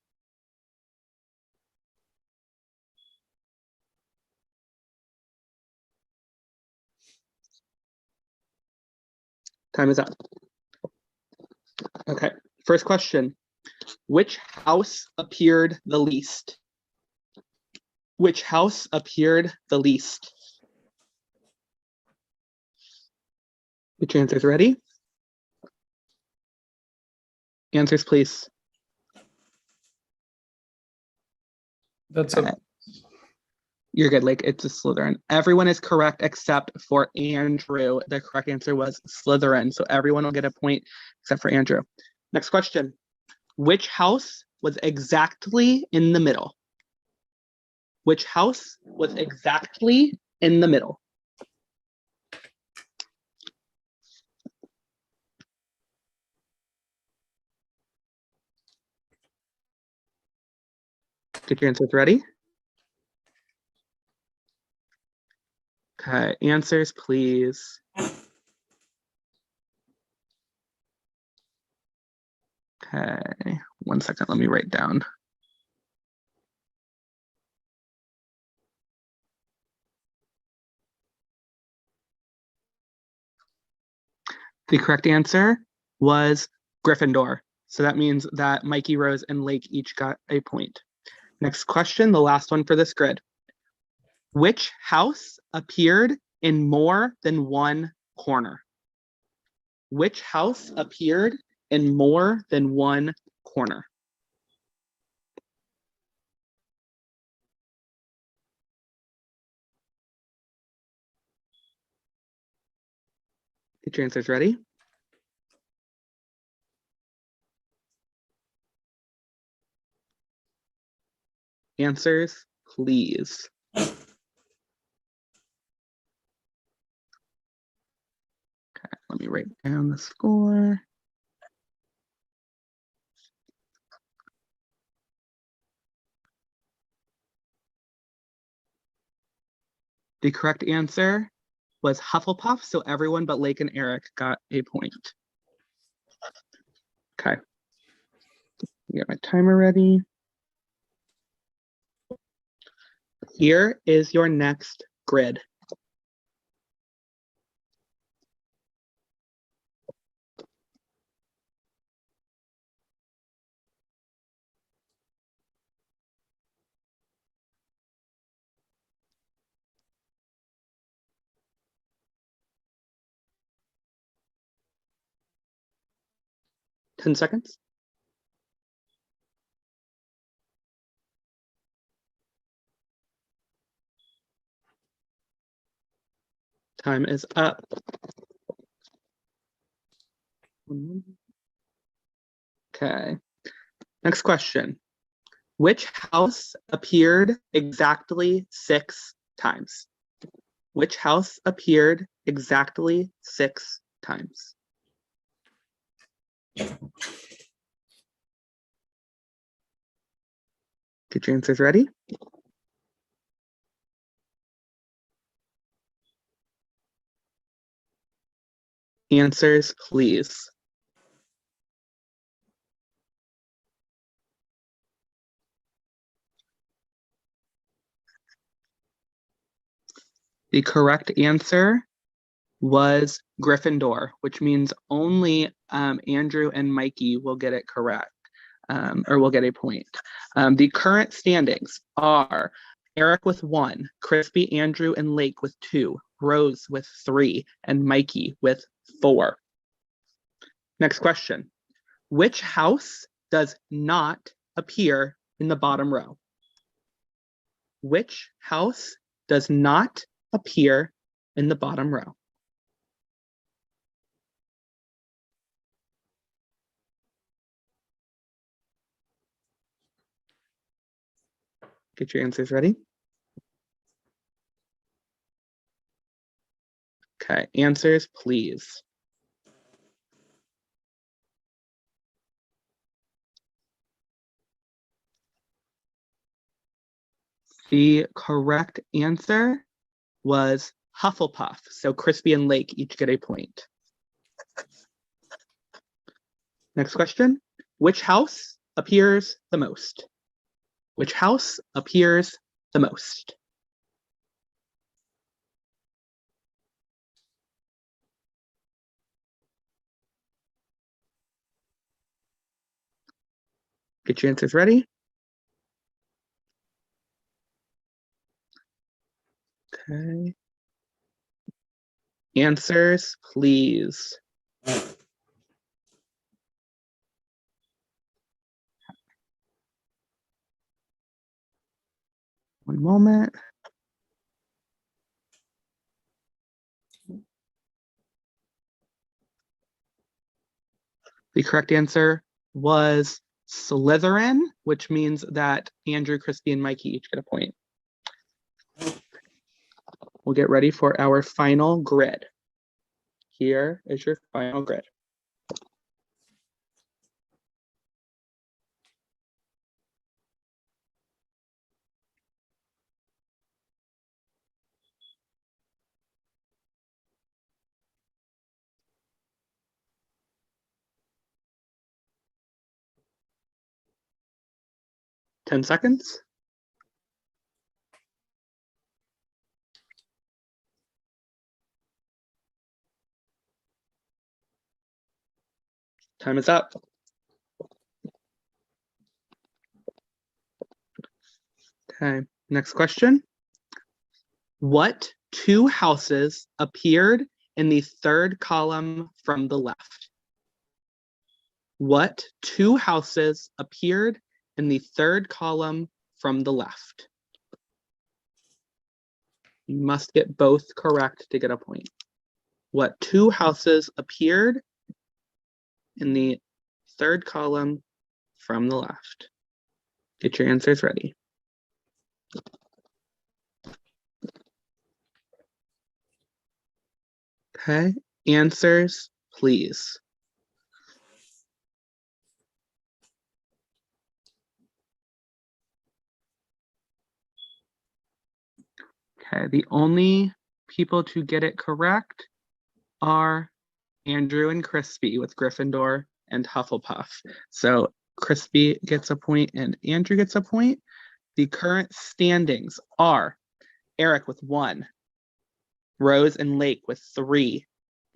Time is up. Okay. First question. Which house appeared the least? Which house appeared the least? Get your answers ready. Answers, please. That's okay. You're good, Lake. It's a Slytherin. Everyone is correct except for Andrew. The correct answer was Slytherin. So everyone will get a point except for Andrew. Next question. Which house was exactly in the middle? Which house was exactly in the middle? Get your answers ready. Okay, answers, please. Okay, 1 second, let me write down. The correct answer was Gryffindor. So that means that Mikey, Rose, and Lake each got a point. Next question, the last one for this grid. Which house appeared in more than one corner? Which house appeared in more than one corner? Get your answers ready. Answers, please. Okay, let me write down the score. The correct answer was Hufflepuff, so everyone but Lake and Eric got a point. Okay. Get my timer ready. Here is your next grid. Ten seconds. Time is up. Okay. Next question. Which house appeared exactly 6 times? Which house appeared exactly 6 times? Get your answers ready. Answers, please. The correct answer was Gryffindor, which means only Andrew and Mikey will get it correct, or will get a point. The current standings are Eric with 1, Crispy, Andrew, and Lake with 2, Rose with 3, and Mikey with 4. Next question. Which house does not appear in the bottom row? Which house does not appear in the bottom row? Get your answers ready. Okay, answers, please. The correct answer was Hufflepuff. So Crispy and Lake each get a point. Next question. Which house appears the most? Which house appears the most? Get your answers ready. Okay. Answers, please. One moment. The correct answer was Slytherin, which means that Andrew, Crispy, and Mikey each get a point. We'll get ready for our final grid. Here is your final grid. Ten seconds. Time is up. Okay, next question. What two houses appeared in the third column from the left? What two houses appeared in the third column from the left? You must get both correct to get a point. What two houses appeared in the third column from the left? Get your answers ready. Okay, answers, please. Okay, the only people to get it correct are Andrew and Crispy with Gryffindor and Hufflepuff. So Crispy gets a point and Andrew gets a point. The current standings are Eric with 1, Rose and Lake with 3,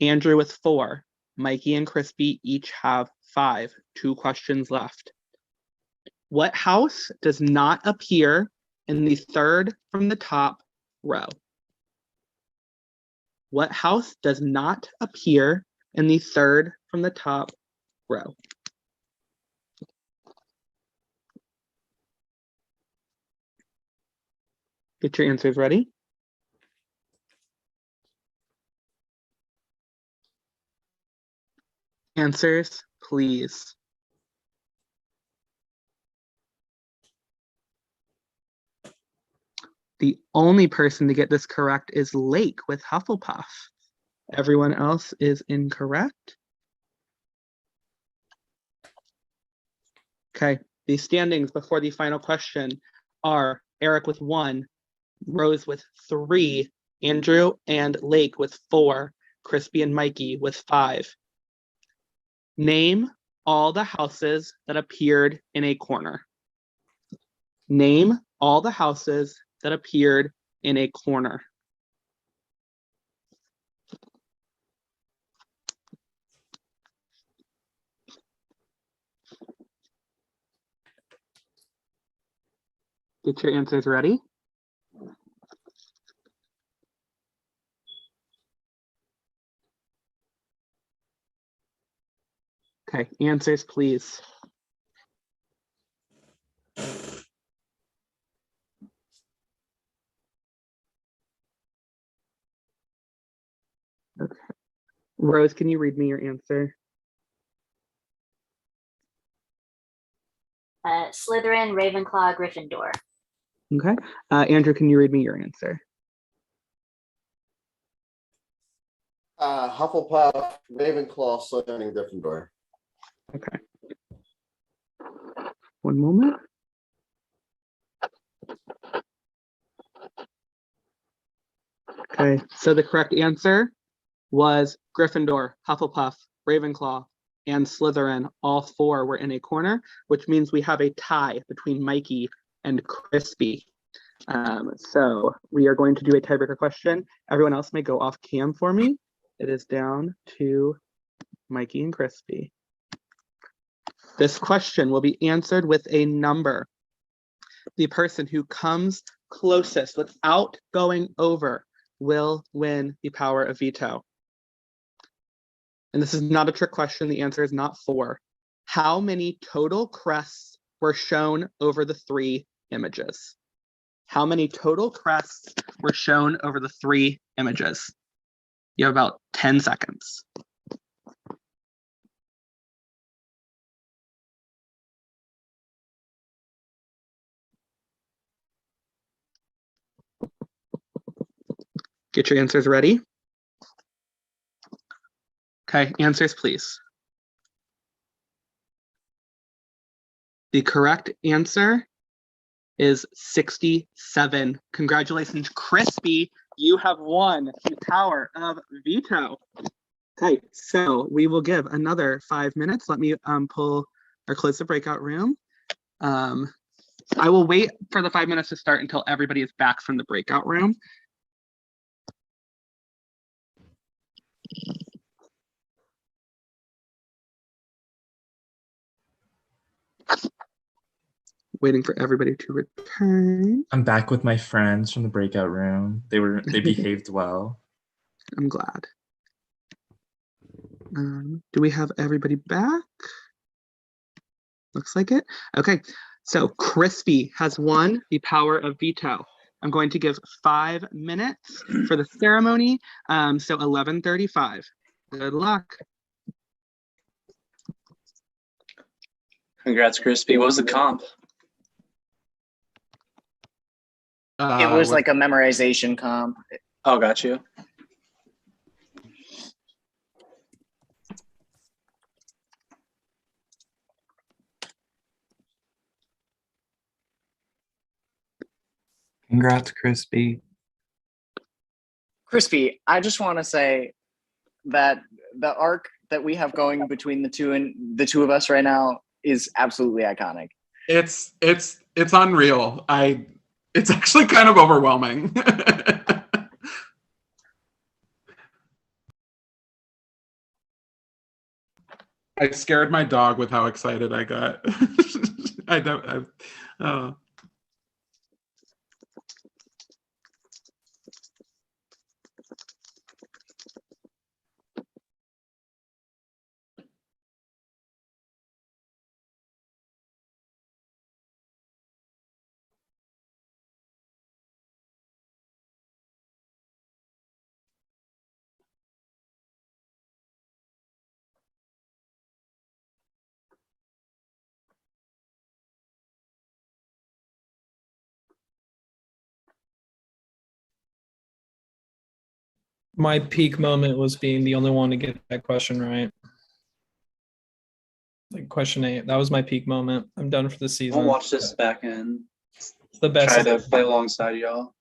Andrew with 4, Mikey and Crispy each have 5. 2 questions left. What house does not appear in the third from the top row? What house does not appear in the third from the top row? Get your answers ready. Answers, please. The only person to get this correct is Lake with Hufflepuff. Everyone else is incorrect. Okay, the standings before the final question are Eric with 1, Rose with 3, Andrew and Lake with 4, Crispy and Mikey with 5. Name all the houses that appeared in a corner. Name all the houses that appeared in a corner. Get your answers ready. Okay, answers, please. Okay. Rose, can you read me your answer? Slytherin, Ravenclaw, Gryffindor. Okay. Andrew, can you read me your answer? Hufflepuff, Ravenclaw, Slytherin, and Gryffindor. Okay. One moment. Okay, so the correct answer was Gryffindor, Hufflepuff, Ravenclaw, and Slytherin. All four were in a corner, which means we have a tie between Mikey and Crispy. So we are going to do a tiebreaker question. Everyone else may go off cam for me. It is down to Mikey and Crispy. This question will be answered with a number. The person who comes closest without going over will win the power of veto. And this is not a trick question. The answer is not 4. How many total crests were shown over the 3 images? How many total crests were shown over the 3 images? You have about 10 seconds. Get your answers ready. Okay, answers, please. The correct answer is 67. Congratulations, Crispy. You have won the power of veto. Okay, so we will give another 5 minutes. Let me pull or close the breakout room. I will wait for the 5 minutes to start until everybody is back from the breakout room. Waiting for everybody to return. I'm back with my friends from the breakout room. They behaved well. I'm glad. Do we have everybody back? Looks like it. Okay, so Crispy has won the power of veto. I'm going to give 5 minutes for the ceremony. So 11:35. Good luck. Congrats, Crispy. What was the comp? It was like a memorization comp. Oh, got you. Congrats, Crispy. Crispy, I just want to say that the arc that we have going between the two of us right now is absolutely iconic. It's unreal. It's actually kind of overwhelming. I scared my dog with how excited I got. My peak moment was being the only one to get that question right. Like question 8. That was my peak moment. I'm done for the season. I'll watch this back and the best. Try to play alongside y'all.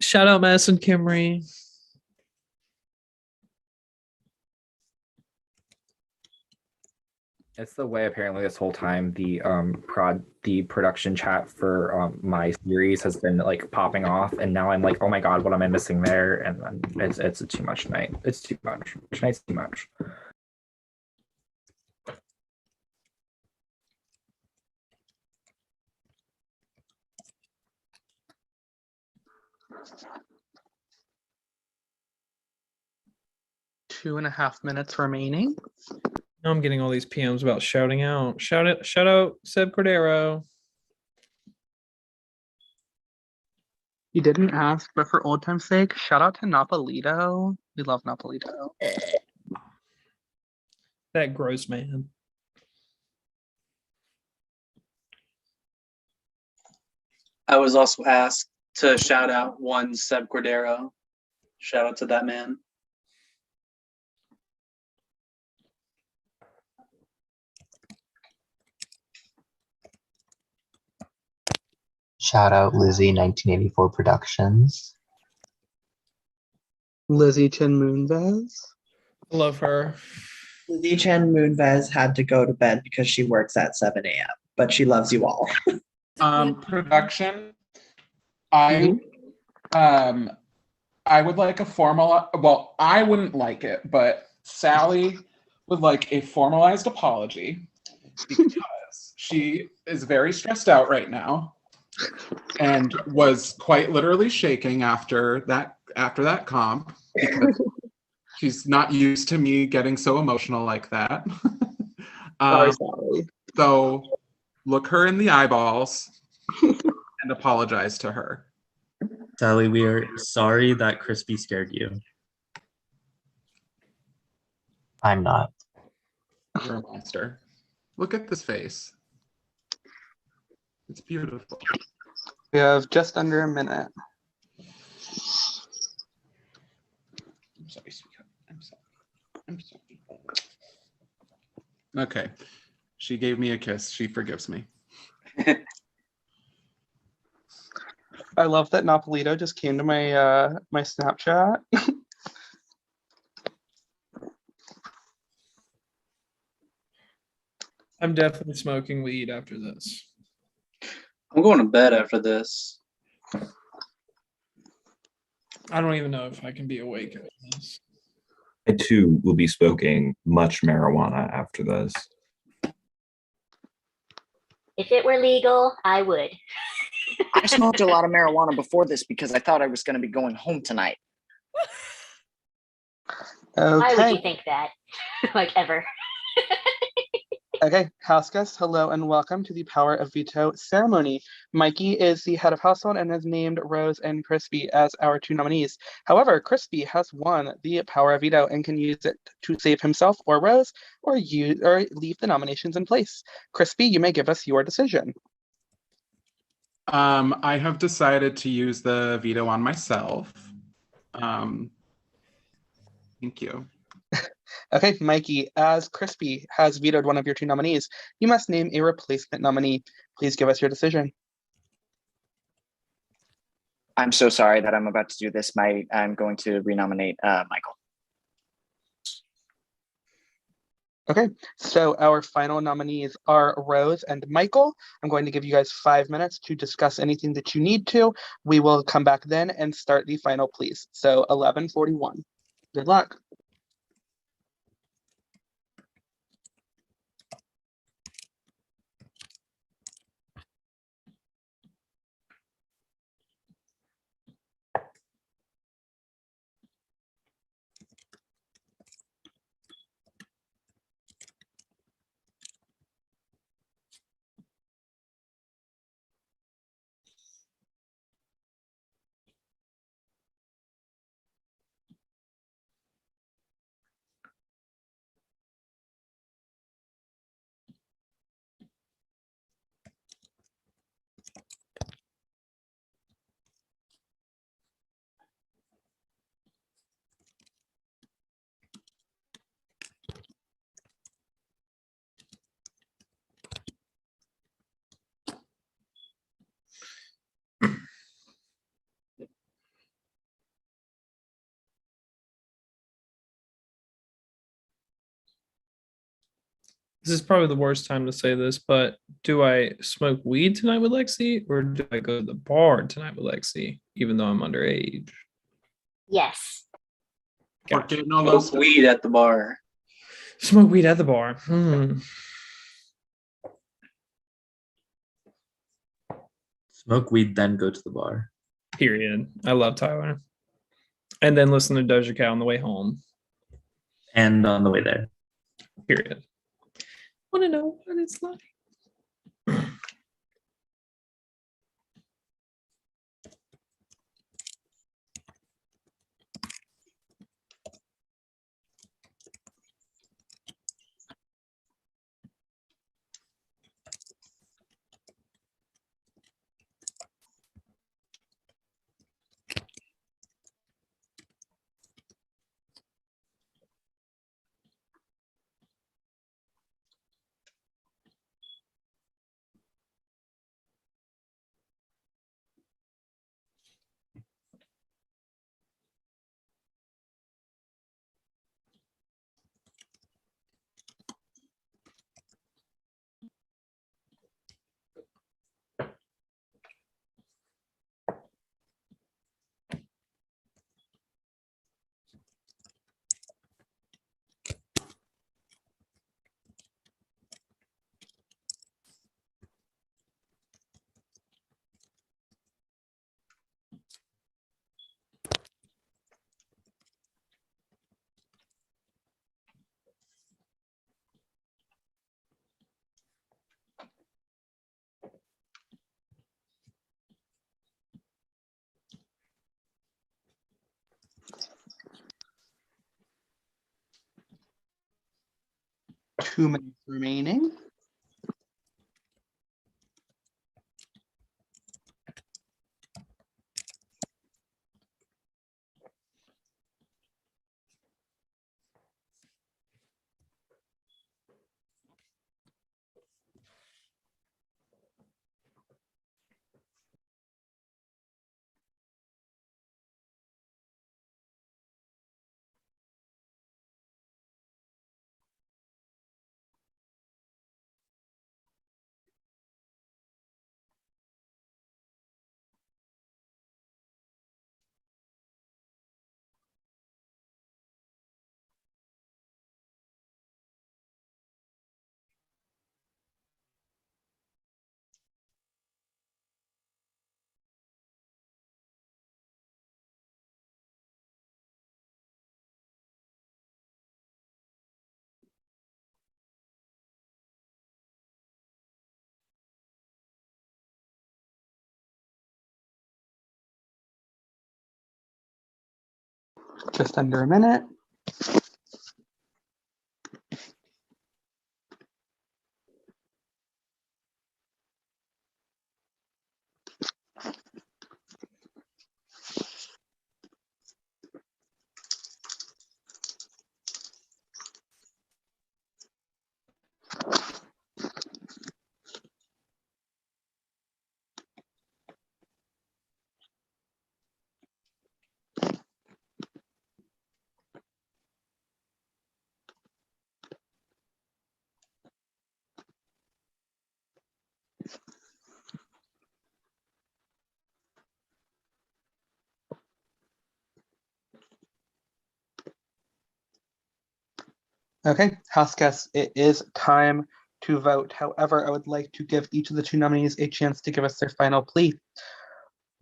Shout out Madison Kimry. It's the way apparently this whole time the production chat for my series has been like popping off, and now I'm like, oh my god, what am I missing there? And it's too much tonight. It's too much. Tonight's too much. 2.5 minutes remaining. Now I'm getting all these PMs about shouting out. Shout out Seb Cordero. You didn't ask, but for old time's sake, shout out to Napolito. We love Napolito. That gross man. I was also asked to shout out one Seb Cordero. Shout out to that man. Shout out Lizzie 1984 Productions. Lizzie Chen Moonves. Love her. Lizzie Chen Moonves had to go to bed because she works at 7 a.m., but she loves you all. Production. I would like a formal, well, I wouldn't like it, but Sally would like a formalized apology because she is very stressed out right now and was quite literally shaking after that comp because she's not used to me getting so emotional like that. Sorry, Sally. So look her in the eyeballs and apologize to her. Sally, we are sorry that Crispy scared you. I'm not. You're a monster. Look at this face. It's beautiful. We have just under a minute. I'm sorry, sweetheart. I'm sorry. Okay. She gave me a kiss. She forgives me. I love that Napolito just came to my my Snapchat. I'm definitely smoking weed after this. I'm going to bed after this. I don't even know if I can be awake after this. I too will be smoking much marijuana after this. If it were legal, I would. I smoked a lot of marijuana before this because I thought I was going to be going home tonight. Why would you Okay. think that? Like ever. Okay, house guests, hello and welcome to the Power of Veto ceremony. Mikey is the head of household and has named Rose and Crispy as our two nominees. However, Crispy has won the Power of Veto and can use it to save himself or Rose or leave the nominations in place. Crispy, you may give us your decision. I have decided to use the veto on myself. Thank you. Okay, Mikey, as Crispy has vetoed one of your two nominees, you must name a replacement nominee. Please give us your decision. I'm so sorry that I'm about to do this. I'm going to renominate Michael. Okay, so our final nominees are Rose and Michael. I'm going to give you guys 5 minutes to discuss anything that you need to. We will come back then and start the final please. So 11:41. Good luck. This is probably the worst time to say this, but do I smoke weed tonight with Lexi or do I go to the bar tonight with Lexi, even though I'm underage? Yes. Smoke weed at the bar. Smoke weed at the bar. Smoke weed, then go to the bar. Period. I love Tyler. And then listen to Doja Cat on the way home. And on the way there. Period. Want to know what it's like? Two minutes remaining. Just under a minute. Okay, house guests, it is time to vote. However, I would like to give each of the two nominees a chance to give us their final plea.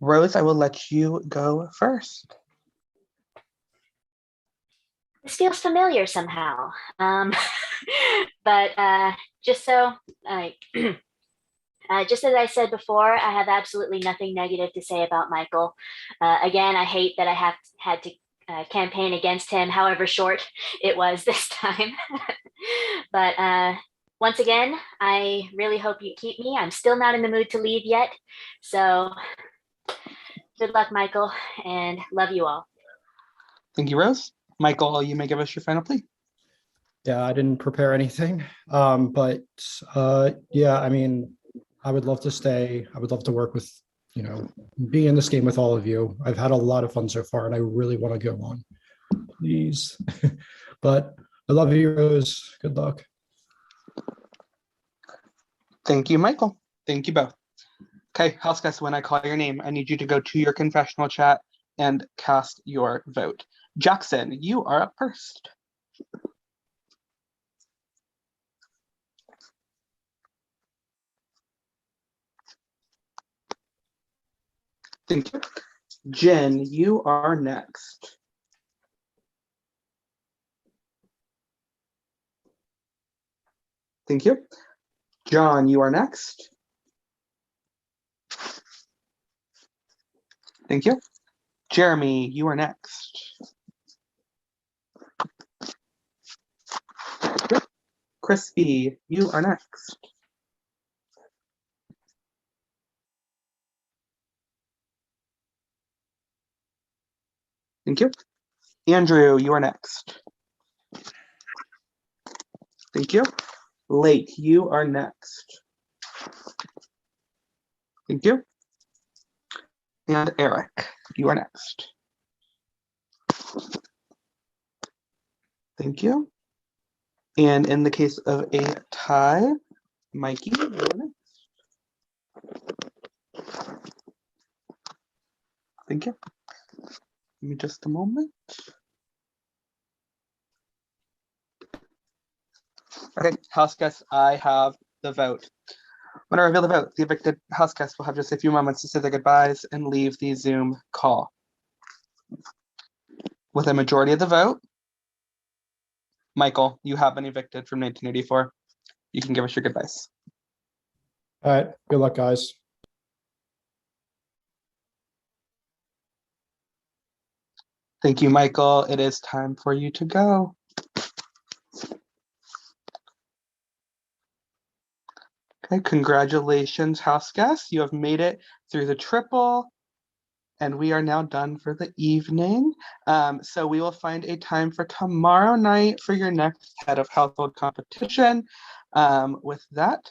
Rose, I will let you go first. This feels familiar somehow. But just so like just as I said before, I have absolutely nothing negative to say about Michael. Again, I hate that I had to campaign against him, however short it was this time. But once again, I really hope you keep me. I'm still not in the mood to leave yet. So good luck, Michael, and love you all. Thank you, Rose. Michael, you may give us your final plea. Yeah, I didn't prepare anything. But yeah, I mean, I would love to stay. I would love to work with, be in this game with all of you. I've had a lot of fun so far, and I really want to go on. Please. But I love you, Rose. Good luck. Thank you, Michael. Thank you both. Okay, house guests, when I call your name, I need you to go to your confessional chat and cast your vote. Jackson, you are up first. Thank you. Jen, you are next. Thank you. John, you are next. Thank you. Jeremy, you are next. Crispy, you are next. Thank you. Andrew, you are next. Thank you. Lake, you are next. Thank you. And Eric, you are next. Thank you. And in the case of a tie, Mikey, you are next. Thank you. Give me just a moment. Okay, house guests, I have the vote. When I reveal the vote, the evicted house guests will have just a few moments to say their goodbyes and leave the Zoom call. With a majority of the vote, Michael, you have been evicted from 1984. You can give us your goodbyes. All right. Good luck, guys. Thank you, Michael. It is time for you to go. Okay, congratulations, house guests. You have made it through the triple, and we are now done for the evening. So we will find a time for tomorrow night for your next head of household competition. With that,